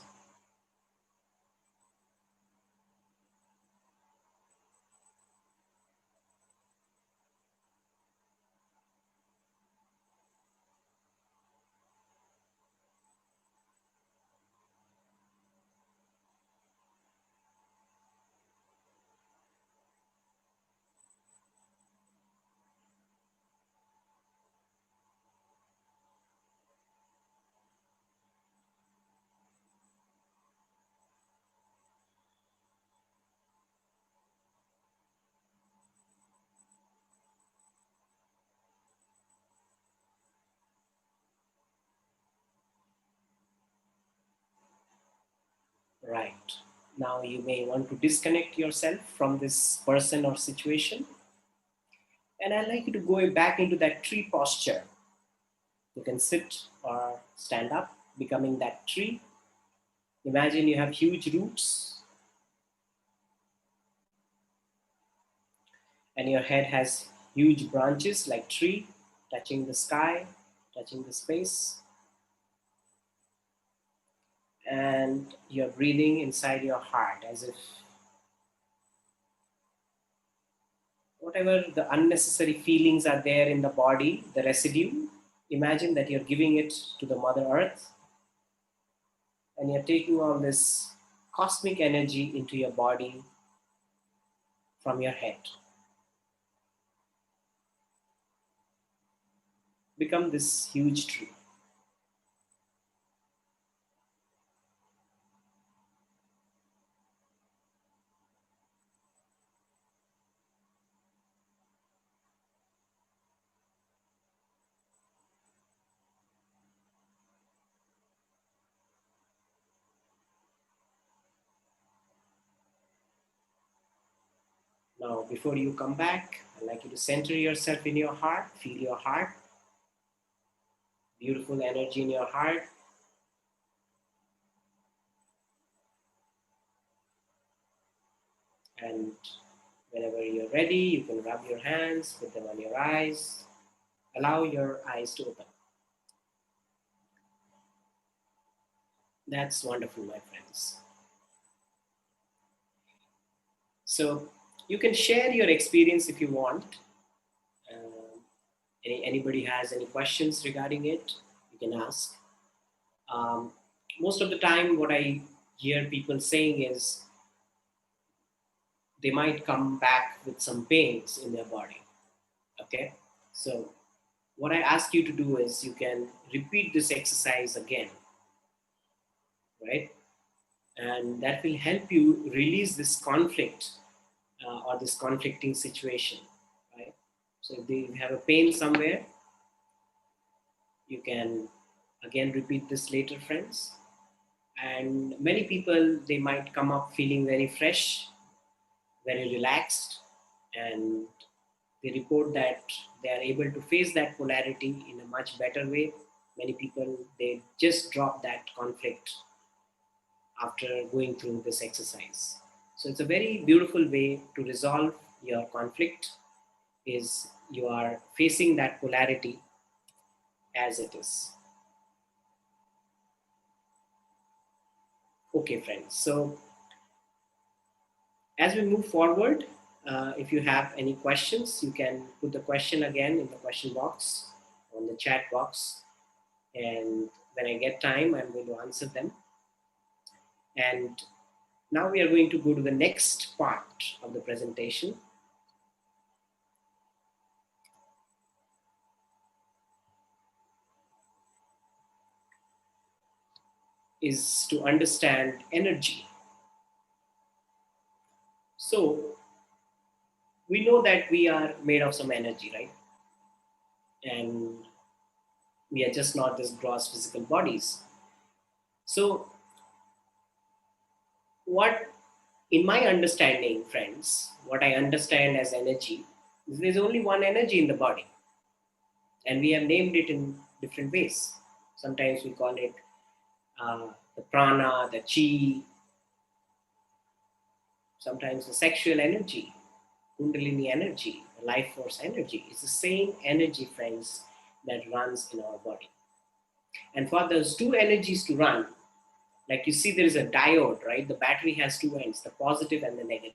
Right. Now you may want to disconnect yourself from this person or situation. And I'd like you to go back into that tree posture. You can sit or stand up, becoming that tree. Imagine you have huge roots and your head has huge branches like tree touching the sky, touching the space. And you're breathing inside your heart as if whatever the unnecessary feelings are there in the body, the residue, imagine that you're giving it to the Mother Earth and you're taking all this cosmic energy into your body from your head. Become this huge tree. Now, before you come back, I'd like you to center yourself in your heart, feel your heart, beautiful energy in your heart. And Whenever you're ready, you can rub your hands, put them on your eyes, allow your eyes to open. That's wonderful, my friends. So you can share your experience if you want. Anybody has any questions regarding it, you can ask. Um, Most of the time, what I hear people saying is they might come back with some pains in their body. Okay, so what I ask you to do is you can repeat this exercise again, right? And that will help you release this conflict or this conflicting situation, right? So if you have a pain somewhere, you can again repeat this later, friends. And many people, they might come up feeling very fresh, very relaxed, and they report that they are able to face that polarity in a much better way. Many people, they just drop that conflict after going through this exercise. So it's a very beautiful way to resolve your conflict, is you are facing that polarity as it is. Okay, friends. So as we move forward, if you have any questions, you can put the question again in the question box, on the chat box. And when I get time, I'm going to answer them. And now we are going to go to the next part of the presentation. Is to understand energy. So we know that we are made of some energy, right? And we are just not this gross physical bodies. So what, in my understanding, friends, what I understand as energy is there's only one energy in the body, and we have named it in different ways. Sometimes we call it the prana, the chi, sometimes the sexual energy, kundalini energy, the life force energy. It's the same energy, friends, that runs in our body. And for those two energies to run, like you see, there is a diode, right? The battery has two ends, the positive and the negative,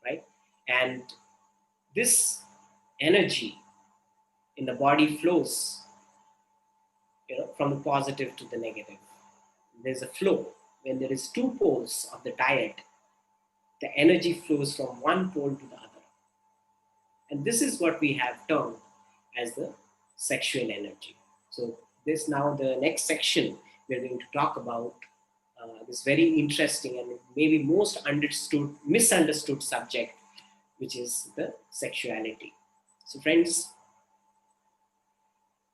right? And this energy in the body flows, from the positive to the negative. There's a flow. When there is two poles of the diode, the energy flows from one pole to the other. And this is what we have termed as the sexual energy. So this, now the next section, we're going to talk about this very interesting and maybe most misunderstood subject, which is the sexuality. So friends,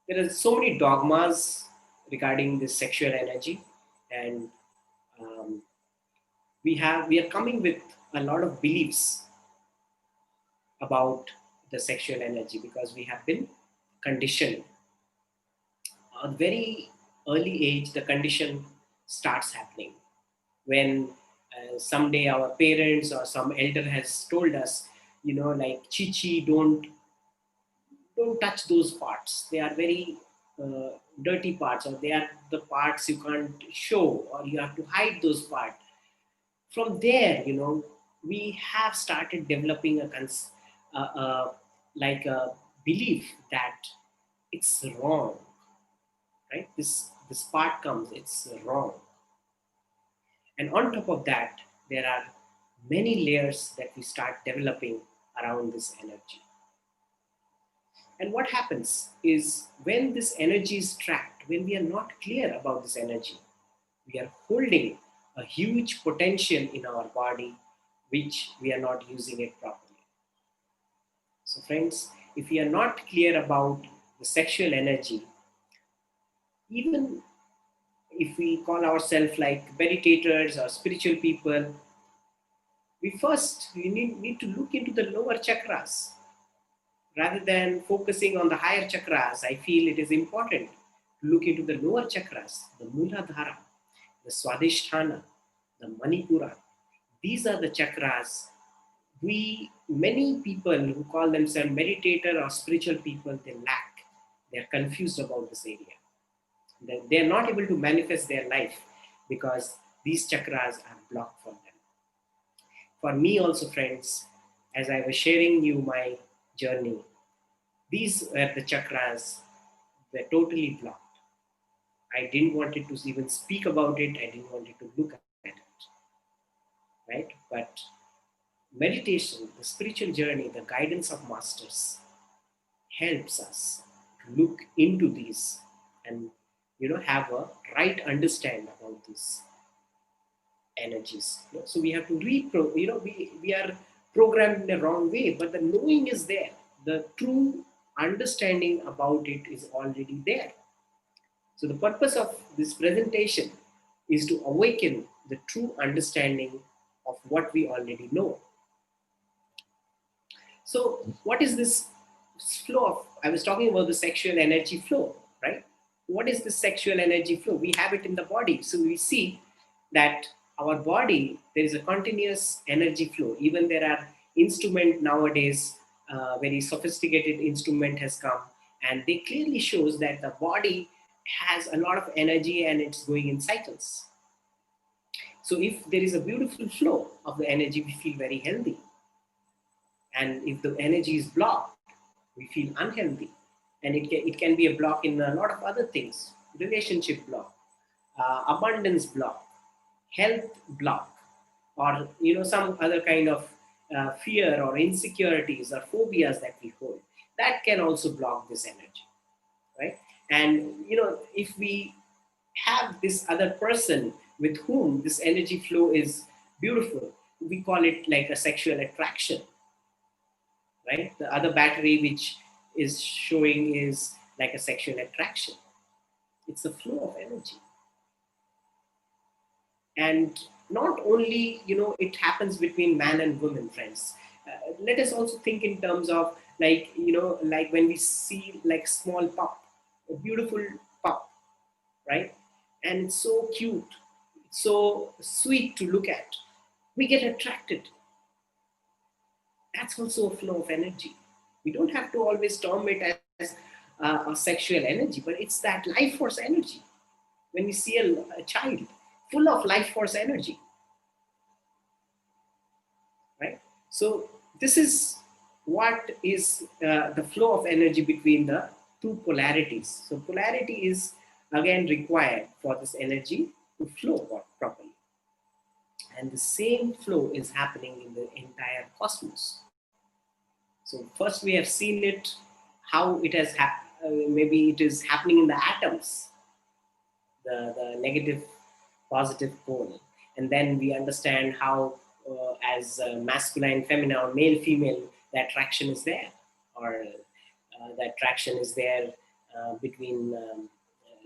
there are so many dogmas regarding this sexual energy, and um, we are coming with a lot of beliefs about the sexual energy because we have been conditioned. At a very early age, the condition starts happening when someday our parents or some elder has told us, like chichi, don't touch those parts. They are very uh, dirty parts, or they are the parts you can't show, or you have to hide those parts. From there, we have started developing like a belief that it's wrong, right? This part comes, it's wrong. And on top of that, there are many layers that we start developing around this energy. And what happens is when this energy is trapped, when we are not clear about this energy, we are holding a huge potential in our body, which we are not using it properly. So, friends, if we are not clear about the sexual energy, even if we call ourselves like meditators or spiritual people, we need to look into the lower chakras rather than focusing on the higher chakras. I feel it is important to look into the lower chakras, the Muladhara, the Swadhisthana, the Manipura. These are the chakras many people who call themselves meditator or spiritual people, they lack. They're confused about this area. They're not able to manifest their life because these chakras are blocked for them. For me also, friends, as I was sharing you my journey, these were the chakras were totally blocked. I didn't want it to even speak about it. I didn't want it to look at it, right? But meditation, the spiritual journey, the guidance of masters helps us to look into these and have a right understand about these energies. So we have to we are programmed in the wrong way, but the knowing is there. The true understanding about it is already there. So the purpose of this presentation is to awaken the true understanding of what we already know. So what is this flow of, I was talking about the sexual energy flow, right? What is the sexual energy flow? We have it in the body. So we see that our body, there is a continuous energy flow. Even there are instrument nowadays, very sophisticated instrument has come, and they clearly shows that the body has a lot of energy and it's going in cycles. So if there is a beautiful flow of the energy, we feel very healthy. And if the energy is blocked, we feel unhealthy. And it can be a block in a lot of other things: relationship block, abundance block, health block, or some other kind of fear or insecurities or phobias that we hold. That can also block this energy, right? And if we have this other person with whom this energy flow is beautiful, we call it like a sexual attraction, right? The other battery which is showing is like a sexual attraction. It's a flow of energy. And not only, it happens between man and woman, friends. Let us also think in terms of like, like when we see like small pup, a beautiful pup, right? And it's so cute, it's so sweet to look at. We get attracted. That's also a flow of energy. We don't have to always term it as a sexual energy, but it's that life force energy. When we see a child full of life force energy, right? So this is what is the flow of energy between the two polarities. So polarity is again required for this energy to flow properly. And the same flow is happening in the entire cosmos. So first we have seen it, how it has maybe it is happening in the atoms, the negative positive pole. And then we understand how as masculine feminine or male female, the attraction is there, or the attraction is there between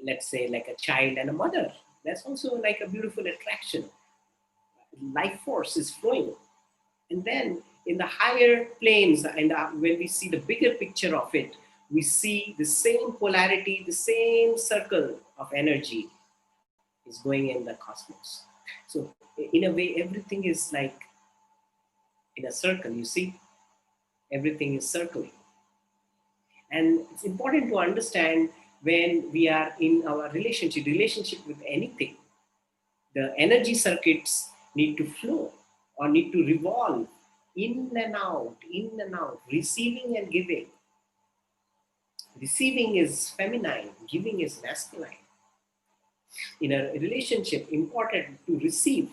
let's say like a child and a mother. That's also like a beautiful attraction. Life force is flowing. And then in the higher planes, and when we see the bigger picture of it, we see the same polarity, the same circle of energy is going in the cosmos. So in a way, everything is like in a circle, you see, everything is circling. And it's important to understand when we are in our relationship with anything, the energy circuits need to flow or need to revolve in and out, receiving and giving. Receiving is feminine, giving is masculine. In a relationship, important to receive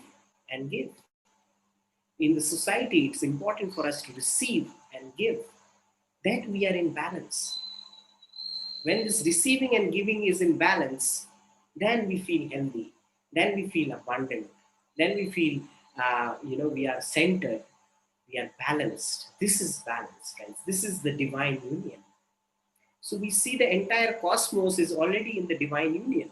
and give. In the society, it's important for us to receive and give. That we are in balance. When this receiving and giving is in balance, then we feel healthy, then we feel abundant, then we feel, we are centered, we are balanced. This is balance, friends. This is the divine union. So we see the entire cosmos is already in the divine union.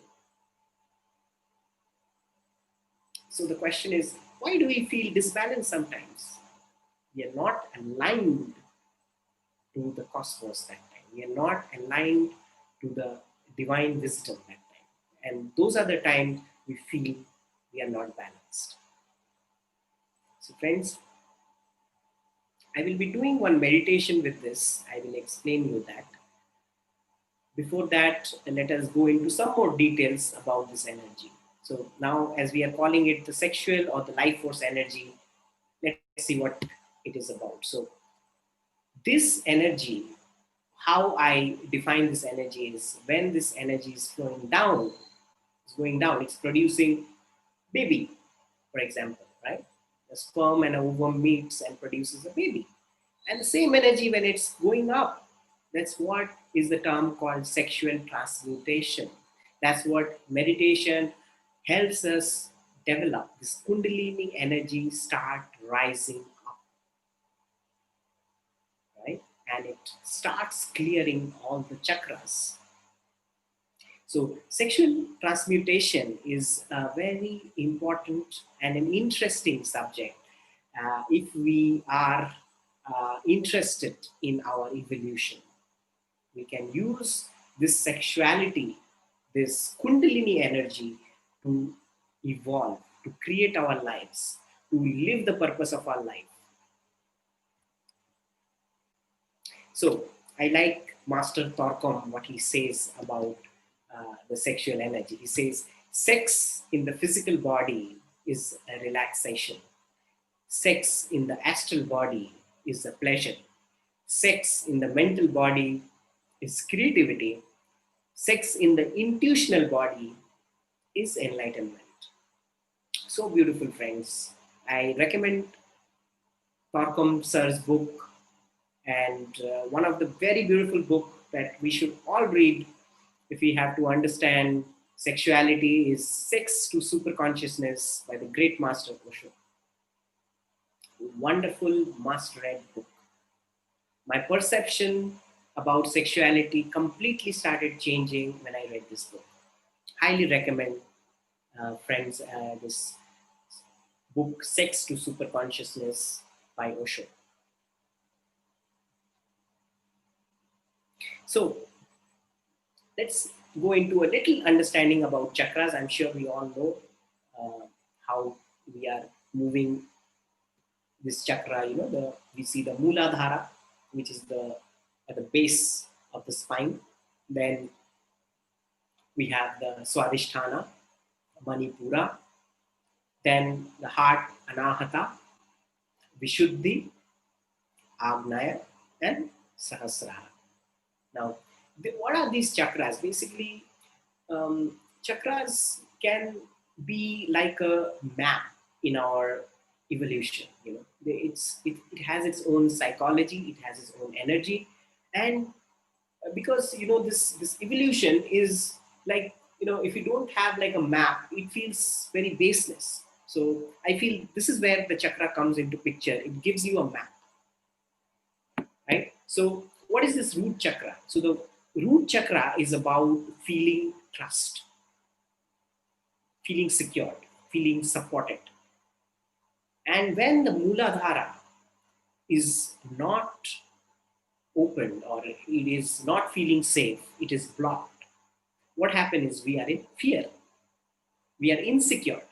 So the question is, why do we feel disbalanced sometimes? We are not aligned to the cosmos that time. We are not aligned to the divine wisdom that time. And those are the times we feel we are not balanced. So friends, I will be doing one meditation with this. I will explain you that. Before that, let us go into some more details about this energy. So now, as we are calling it the sexual or the life force energy, let's see what it is about. So this energy, how I define this energy is when this energy is flowing down, it's going down, it's producing baby, for example, right? A sperm and a ovum meets and produces a baby. And the same energy when it's going up, that's what is the term called sexual transmutation. That's what meditation helps us develop. This kundalini energy start rising up, right? And it starts clearing all the chakras. So sexual transmutation is a very important and an interesting subject if we are interested in our evolution. We can use this sexuality, this kundalini energy to evolve, to create our lives, to live the purpose of our life. So I like Master Thorkom, what he says about the sexual energy. He says, sex in the physical body is a relaxation. Sex in the astral body is a pleasure. Sex in the mental body is creativity. Sex in the intuitional body is enlightenment. So beautiful, friends. I recommend Thorkom sir's book, and one of the very beautiful book that we should all read if we have to understand sexuality is Sex to Superconsciousness by the great master Osho. Wonderful must-read book. My perception about sexuality completely started changing when I read this book. Highly recommend, friends, this book, Sex to Superconsciousness by Osho. So let's go into a little understanding about chakras. I'm sure we all know how we are moving this chakra. We see the Mooladhara, which is at the base of the spine. Then we have the Swadhisthana, Manipura. Then the heart, Anahata, Vishuddhi, Agnaya, and Sahasrara. Now, what are these chakras? Basically, chakras can be like a map in our evolution. It has its own psychology, it has its own energy, and because this evolution is like, if you don't have like a map, it feels very baseless. So I feel this is where the chakra comes into picture. It gives you a map, right? So what is this root chakra? So the root chakra is about feeling trust, feeling secured, feeling supported. And when the Mooladhara is not opened or it is not feeling safe, it is blocked, what happens is we are in fear, we are insecure,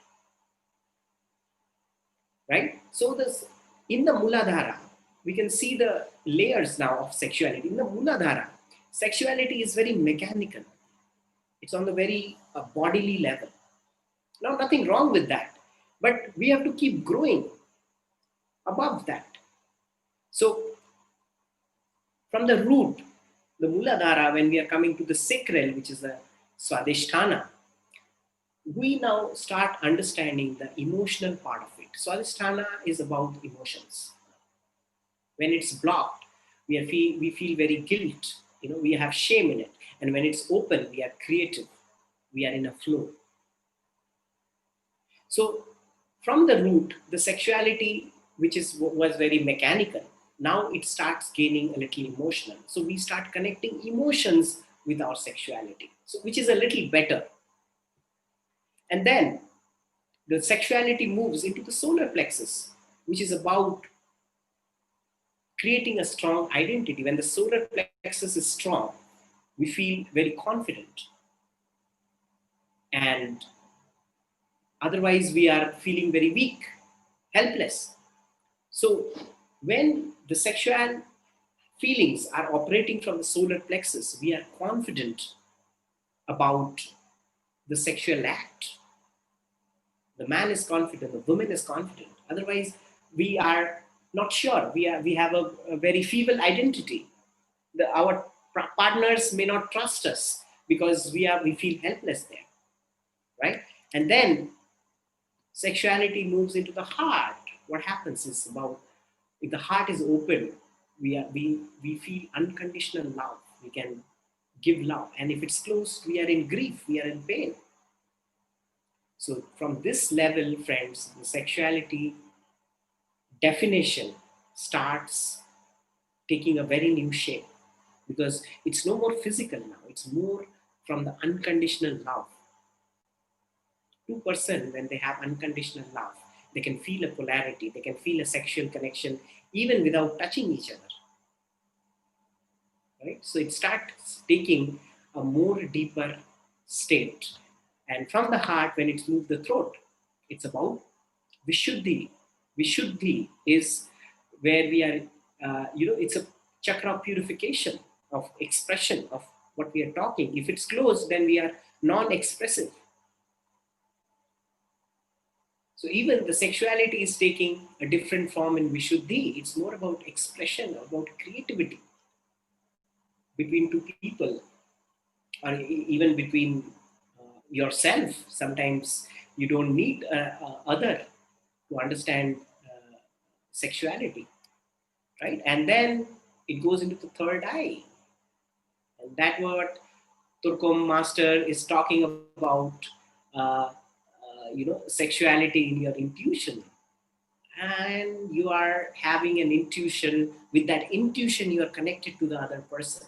right? So this, in the Mooladhara, we can see the layers now of sexuality. In the Mooladhara, sexuality is very mechanical. It's on the very bodily level. Now, nothing wrong with that, but we have to keep growing above that. So from the root, the Mooladhara, when we are coming to the sacral, which is the Swadhisthana, we now start understanding the emotional part of it. Swadhisthana is about emotions. When it's blocked, we feel very guilt. We have shame in it. And when it's open, we are creative. We are in a flow. So from the root, the sexuality, which was very mechanical, now it starts gaining a little emotional. So we start connecting emotions with our sexuality, so which is a little better. And then the sexuality moves into the solar plexus, which is about creating a strong identity. When the solar plexus is strong, we feel very confident. And otherwise, we are feeling very weak, helpless. So When the sexual feelings are operating from the solar plexus, we are confident about the sexual act. The man is confident, the woman is confident. Otherwise, we are not sure. We have a very feeble identity. Our partners may not trust us because we feel helpless there, right? And then sexuality moves into the heart. What happens is, about if the heart is open, we feel unconditional love. We can give love, and if it's closed, we are in grief, we are in pain. So from this level, friends, the sexuality definition starts taking a very new shape, because it's no more physical now, it's more from the unconditional love. Two-person, when they have unconditional love, they can feel a polarity, they can feel a sexual connection even without touching each other, right? So it starts taking a more deeper state. And from the heart, when it's moved the throat, it's about vishuddhi. Vishuddhi is where we are, it's a chakra purification of expression of what we are talking. If it's closed, then we are non-expressive. So even the sexuality is taking a different form in vishuddhi. It's more about expression, about creativity between two people, or even between yourself. Sometimes you don't need other to understand sexuality, right? And then it goes into the third eye, and that what Turkom master is talking about. Sexuality in your intuition, and you are having an intuition. With that intuition, you are connected to the other person.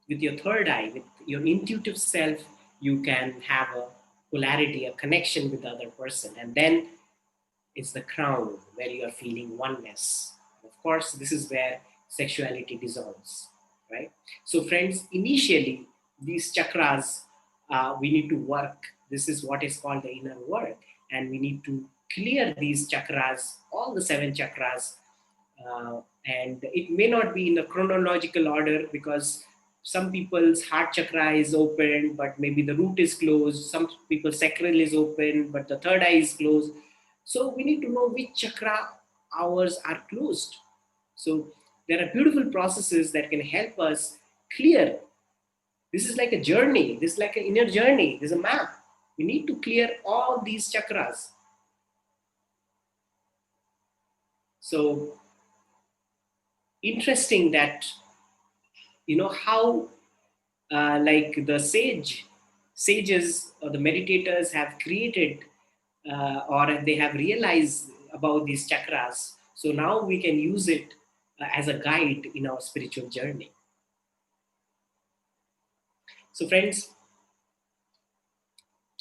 With your third eye, with your intuitive self, you can have a polarity, a connection with the other person. And then it's the crown where you are feeling oneness. Of course, this is where sexuality dissolves, right? So, friends, initially, these chakras, we need to work. This is what is called the inner work. And we need to clear these chakras, all the 7 chakras. And it may not be in a chronological order, because some people's heart chakra is open, but maybe the root is closed. Some people's sacral is open, but the third eye is closed. So we need to know which chakra ours are closed. So there are beautiful processes that can help us clear. This is like a journey. This is like an inner journey. There's a map. We need to clear all these chakras. So interesting that, how like the sages or the meditators have created, or they have realized about these chakras. So now we can use it as a guide in our spiritual journey. So friends,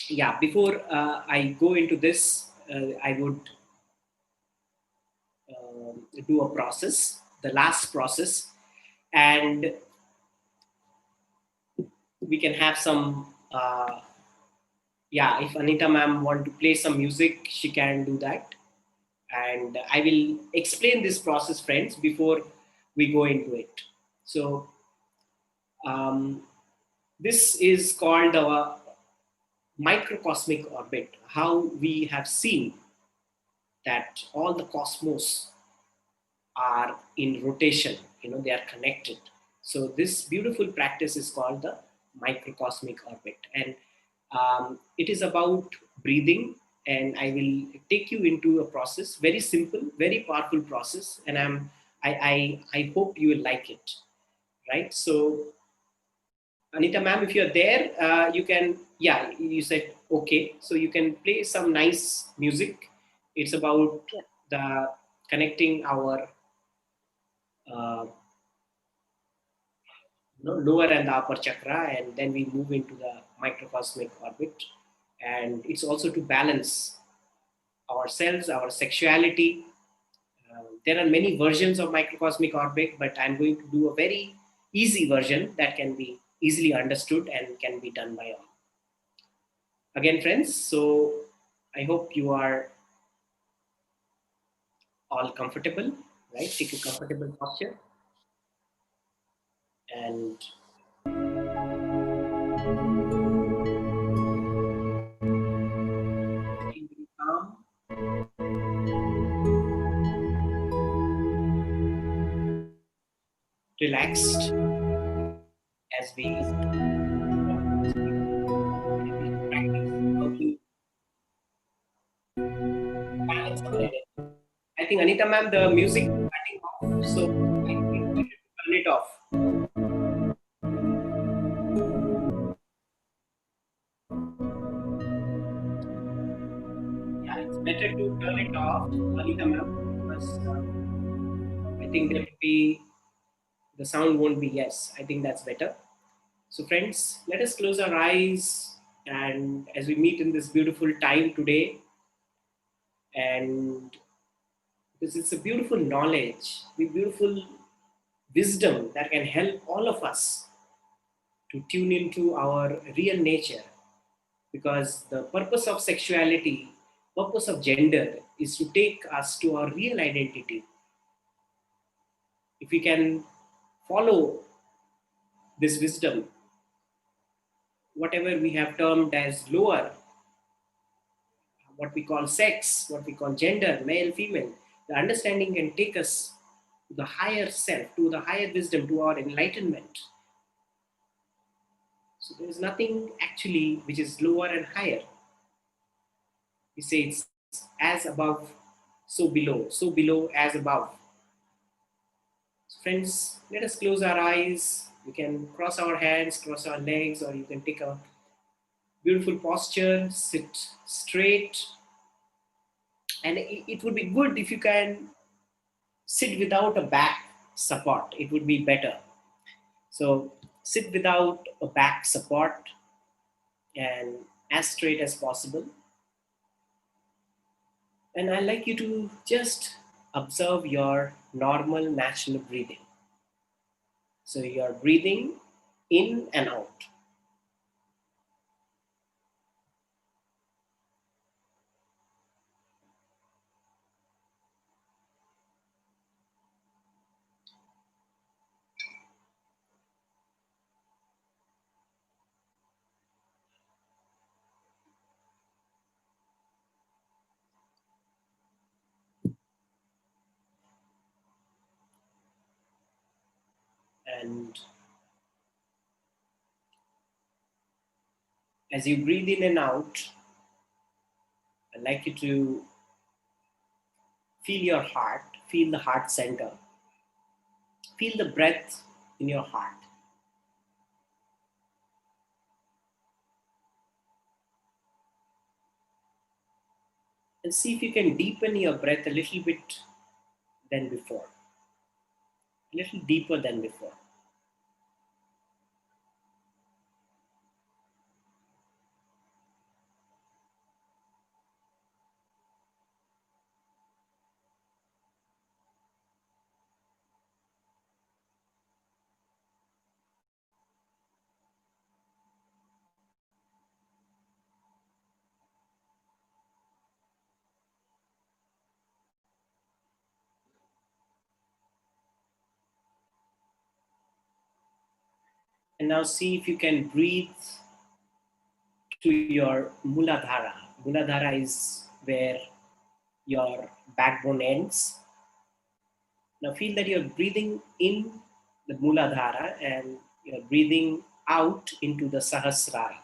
yeah, before I go into this, I would do a process, the last process, and we can have some, yeah, if Anita ma'am want to play some music, she can do that. And I will explain this process, friends, before we go into it. So um, this is called our microcosmic orbit, how we have seen that all the cosmos are in rotation, they are connected. So this beautiful practice is called the microcosmic orbit, and it is about breathing. And I will take you into a process, very simple, very powerful process, and I hope you will like it, right? So Anita ma'am, if you're there, you can, yeah, you said okay, so you can play some nice music. It's about Yeah. the connecting our uh, lower and the upper chakra, and then we move into the microcosmic orbit. And it's also to balance ourselves, our sexuality. There are many versions of microcosmic orbit, but I'm going to do a very easy version that can be easily understood and can be done by all. Again, friends, so I hope you are all comfortable, right? Take a comfortable posture and be calm, relaxed as we practice how to balance our energy. I think Anita ma'am, the music is cutting off, so I think we should turn it off. Yeah, it's better to turn it off, Anita ma'am, because I think there will be the sound won't be yes. I think that's better. So friends, let us close our eyes and as we meet in this beautiful time today, and because it's a beautiful knowledge, a beautiful wisdom that can help all of us to tune into our real nature. Because the purpose of sexuality, purpose of gender is to take us to our real identity. If we can follow this wisdom, whatever we have termed as lower, what we call sex, what we call gender, male, female, the understanding can take us to the higher self, to the higher wisdom, to our enlightenment. So there is nothing actually which is lower and higher. We say it's as above, so below as above. So friends, let us close our eyes. We can cross our hands, cross our legs, or you can take a beautiful posture, sit straight. And it would be good if you can sit without a back support. It would be better. So sit without a back support and as straight as possible. And I'd like you to just observe your normal, natural breathing. So you're breathing in and out. And as you breathe in and out, I'd like you to feel your heart, feel the heart center, feel the breath in your heart. And see if you can deepen your breath a little bit than before, a little deeper than before. And now see if you can breathe to your Muladhara. Muladhara is where your backbone ends. Now feel that you're breathing in the Muladhara and you're breathing out into the Sahasrara.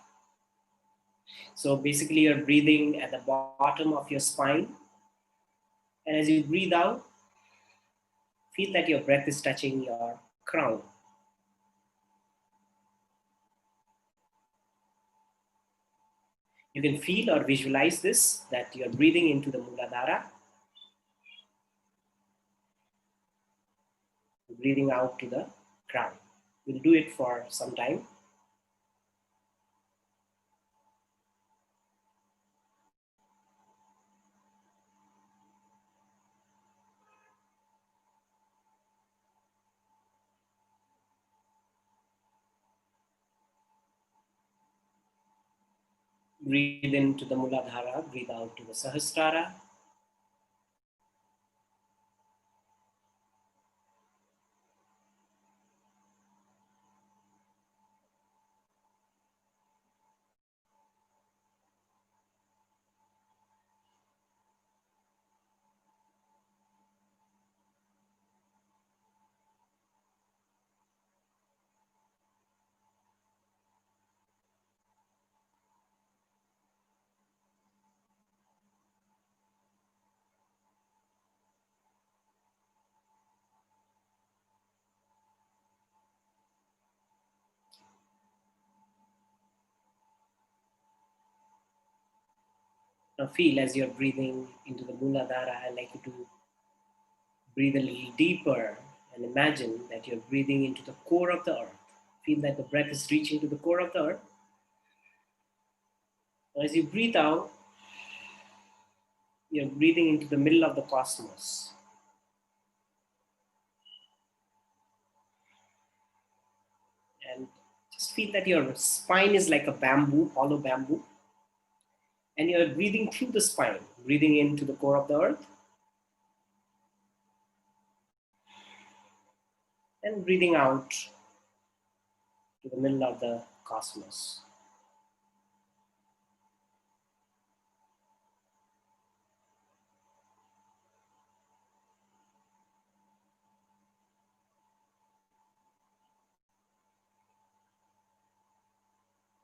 So basically, you're breathing at the bottom of your spine. And as you breathe out, feel that your breath is touching your crown. You can feel or visualize this that you're breathing into the Muladhara, breathing out to the crown. We'll do it for some time. Breathe into the Muladhara, breathe out to the Sahasrara. Now feel as you're breathing into the Muladhara, I'd like you to breathe a little deeper and imagine that you're breathing into the core of the earth. Feel that the breath is reaching to the core of the earth. As you breathe out, you're breathing into the middle of the cosmos. And just feel that your spine is like a bamboo, hollow bamboo. And you're breathing through the spine, breathing into the core of the earth and breathing out to the middle of the cosmos.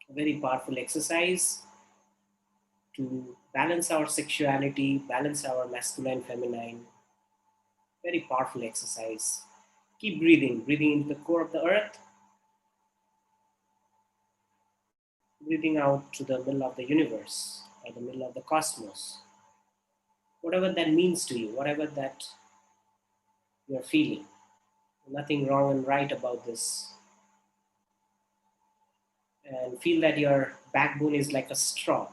A very powerful exercise to balance our sexuality, balance our masculine, feminine. Very powerful exercise. Keep breathing, breathing into the core of the earth, breathing out to the middle of the universe or the middle of the cosmos. Whatever that means to you, whatever that you're feeling. Nothing wrong and right about this. And feel that your backbone is like a straw.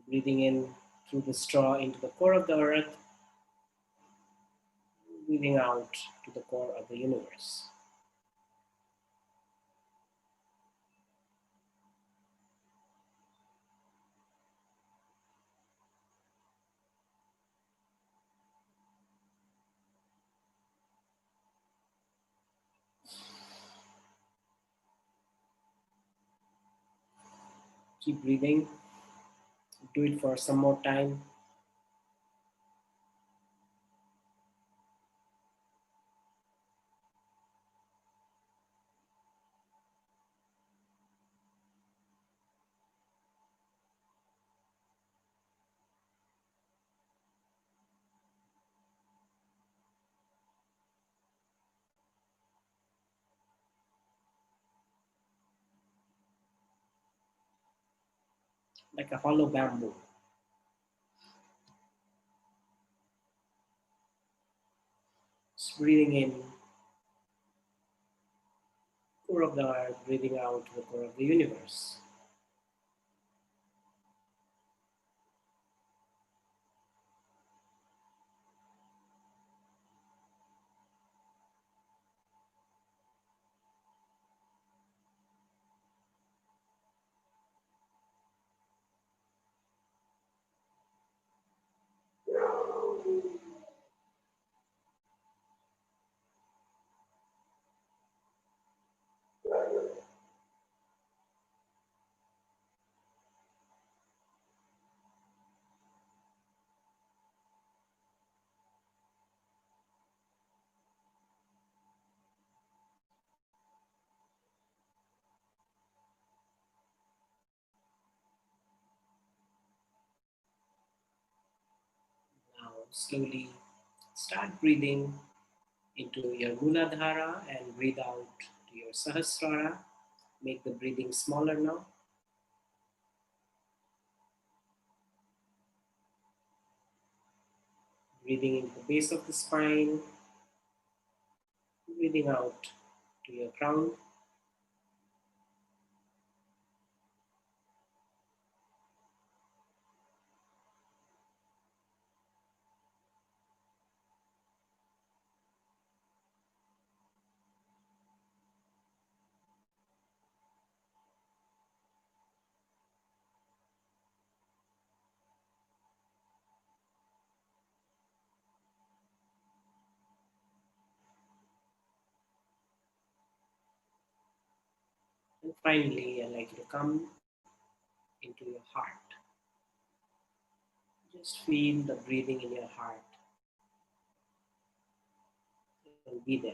Breathing in through the straw into the core of the earth, breathing out to the core of the universe. Keep breathing. Do it for some more time. Like a hollow bamboo. Just breathing in, core of the earth, breathing out to the core of the universe. Now slowly start breathing into your Muladhara and breathe out to your Sahasrara. Make the breathing smaller now. Breathing into the base of the spine, breathing out to your crown. And finally, I'd like you to come into your heart. Just feel the breathing in your heart and be there.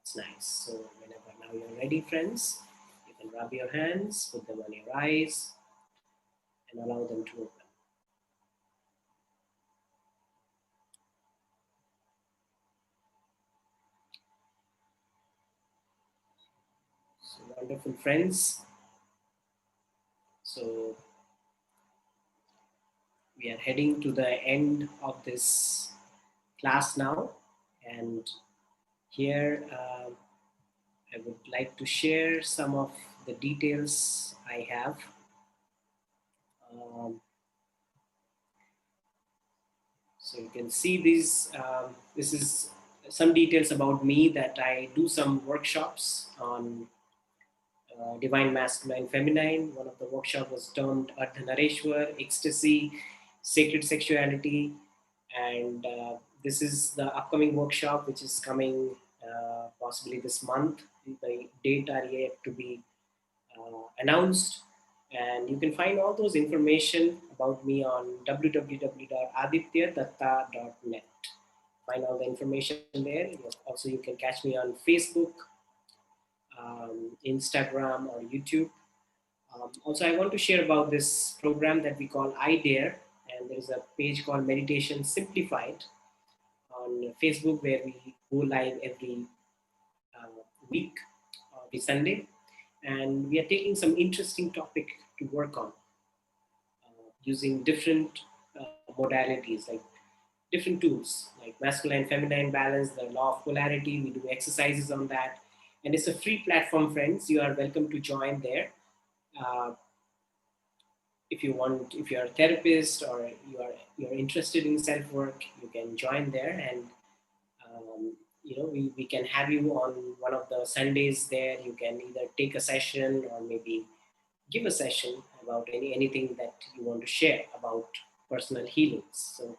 That's nice. So whenever now you're ready, friends, you can rub your hands, put them on your eyes, and allow them to open. So wonderful, friends. So we are heading to the end of this class now, and here I would like to share some of the details I have. Um, so you can see these. This is some details about me, that I do some workshops on divine masculine feminine. One of the workshop was termed Ardhanareshwar, ecstasy, sacred sexuality, and this is the upcoming workshop which is coming possibly this month. The date are yet to be announced, and you can find all those information about me on www.adityadatta.net. Find all the information there. Also, you can catch me on Facebook, Instagram, or YouTube. Also, I want to share about this program that we call iDare, and there is a page called Meditation Simplified on Facebook where we go live every week, every Sunday, and we are taking some interesting topic to work on using different modalities, like different tools like masculine feminine balance, the law of polarity. We do exercises on that, and it's a free platform, friends. You are welcome to join there. Uh, if you want, if you're a therapist or you're interested in self work, you can join there, and we can have you on one of the Sundays there. You can either take a session or maybe give a session about anything that you want to share about personal healings. So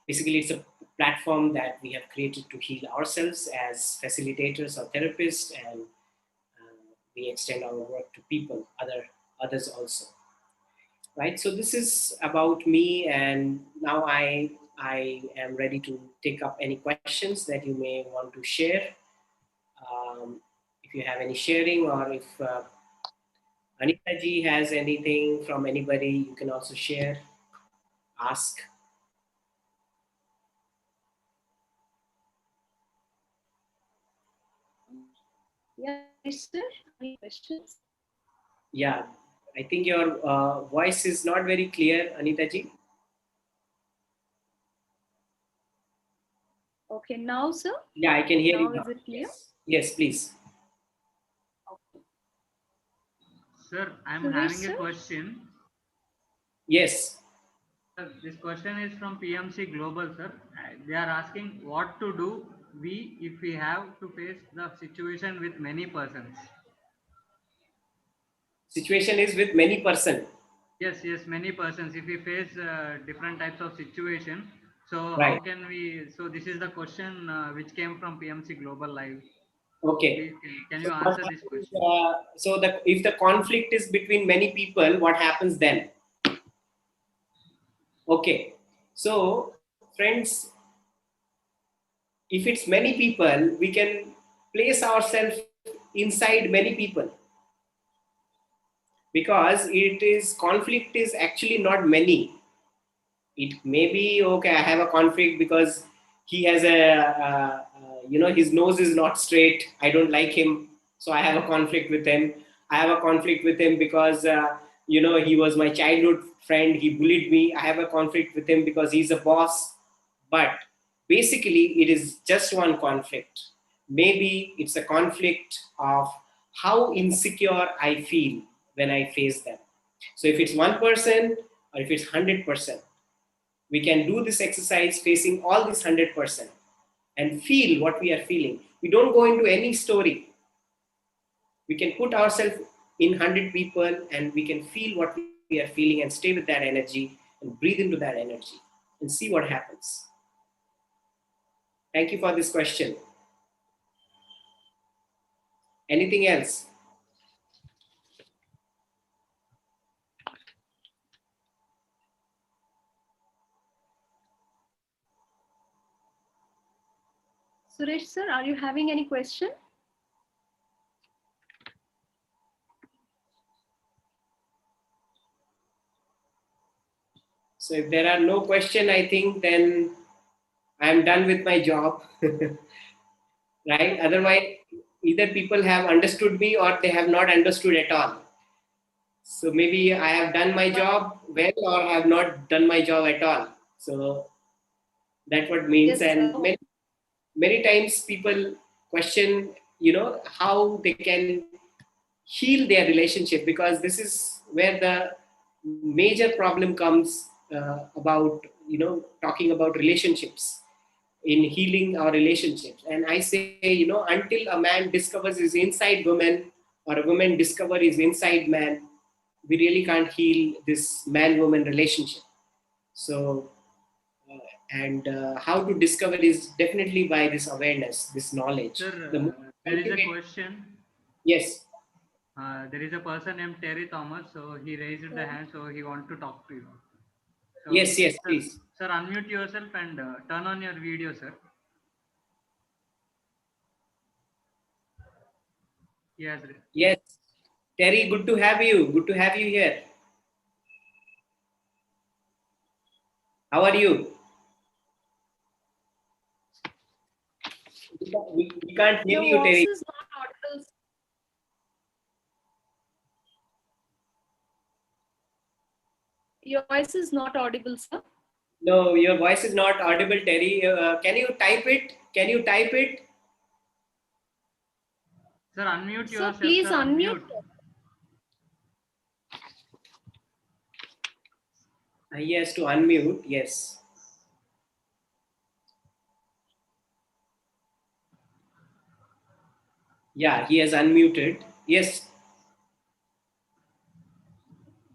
basically, it's a platform that we have created to heal ourselves as facilitators or therapists, and we extend our work to people, others also. Right. So this is about me, and now I am ready to take up any questions that you may want to share. If you have any sharing, or if Anita ji has anything from anybody, you can also share, ask. Yeah, Suresh sir, any questions? Yeah, I think your voice is not very clear, Anita ji. Okay, now, sir? Yeah, I can hear you Now now. is it clear? Yes. Yes, please. Okay. Sir, I'm Suresh having a sir? question. Yes. Sir, this question is from PMC Global, sir. They are asking what to do we if we have to face the situation with many persons. Situation is with many person. Yes, many persons. If we face different types of situation, so how Right. can we? So this is the question which came from PMC Global Live. Okay. Please, can So you what answer this happens? question? If the conflict is between many people, what happens then? Okay. So friends, if it's many people, we can place ourselves inside many people, because it is conflict is actually not many. It may be, okay, I have a conflict because he has his nose is not straight, I don't like him, so I have a conflict with him. I have a conflict with him because he was my childhood friend, he bullied me. I have a conflict with him because he's a boss. But basically it is just one conflict. Maybe it's a conflict of how insecure I feel when I face them. So if it's one person or if it's 100%, we can do this exercise facing all this 100% and feel what we are feeling. We don't go into any story. We can put ourselves in 100 people and we can feel what we are feeling and stay with that energy and breathe into that energy and see what happens. Thank you for this question. Anything else? Suresh sir, are you having any question? So if there are no question, I think then I am done with my job. Right? Otherwise, either people have understood me or they have not understood at all. So maybe I have done my job well or I have not done my job at all. So that's what means. Yes, And sir. many times people question, how they can heal their relationship, because this is where the major problem comes about, talking about relationships, in healing our relationships. And I say, until a man discovers his inside woman or a woman discovers his inside man, we really can't heal this man-woman relationship. So, and how to discover is definitely by this awareness, this knowledge. The Sir, most there is a ultimate, question. yes, There is a person named Terry Thomas, so he raised the hand, so he want to talk to you. So, yes, sir, please. sir, unmute yourself and turn on your video, sir. Yes. Yes, Terry, good to have you. Good to have you here. How are you? We can't hear Your you, voice Terry. is not audible. Your voice is not audible, sir. No, your voice is not audible, Terry. Can you type it? Can you type it? Sir, unmute Sir, yourself, please sir, unmute. unmute. Yes, to unmute. Yes. Yeah, he has unmuted. Yes,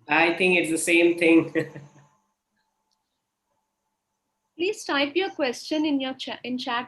I think it's the same thing. Please type your question in your in chat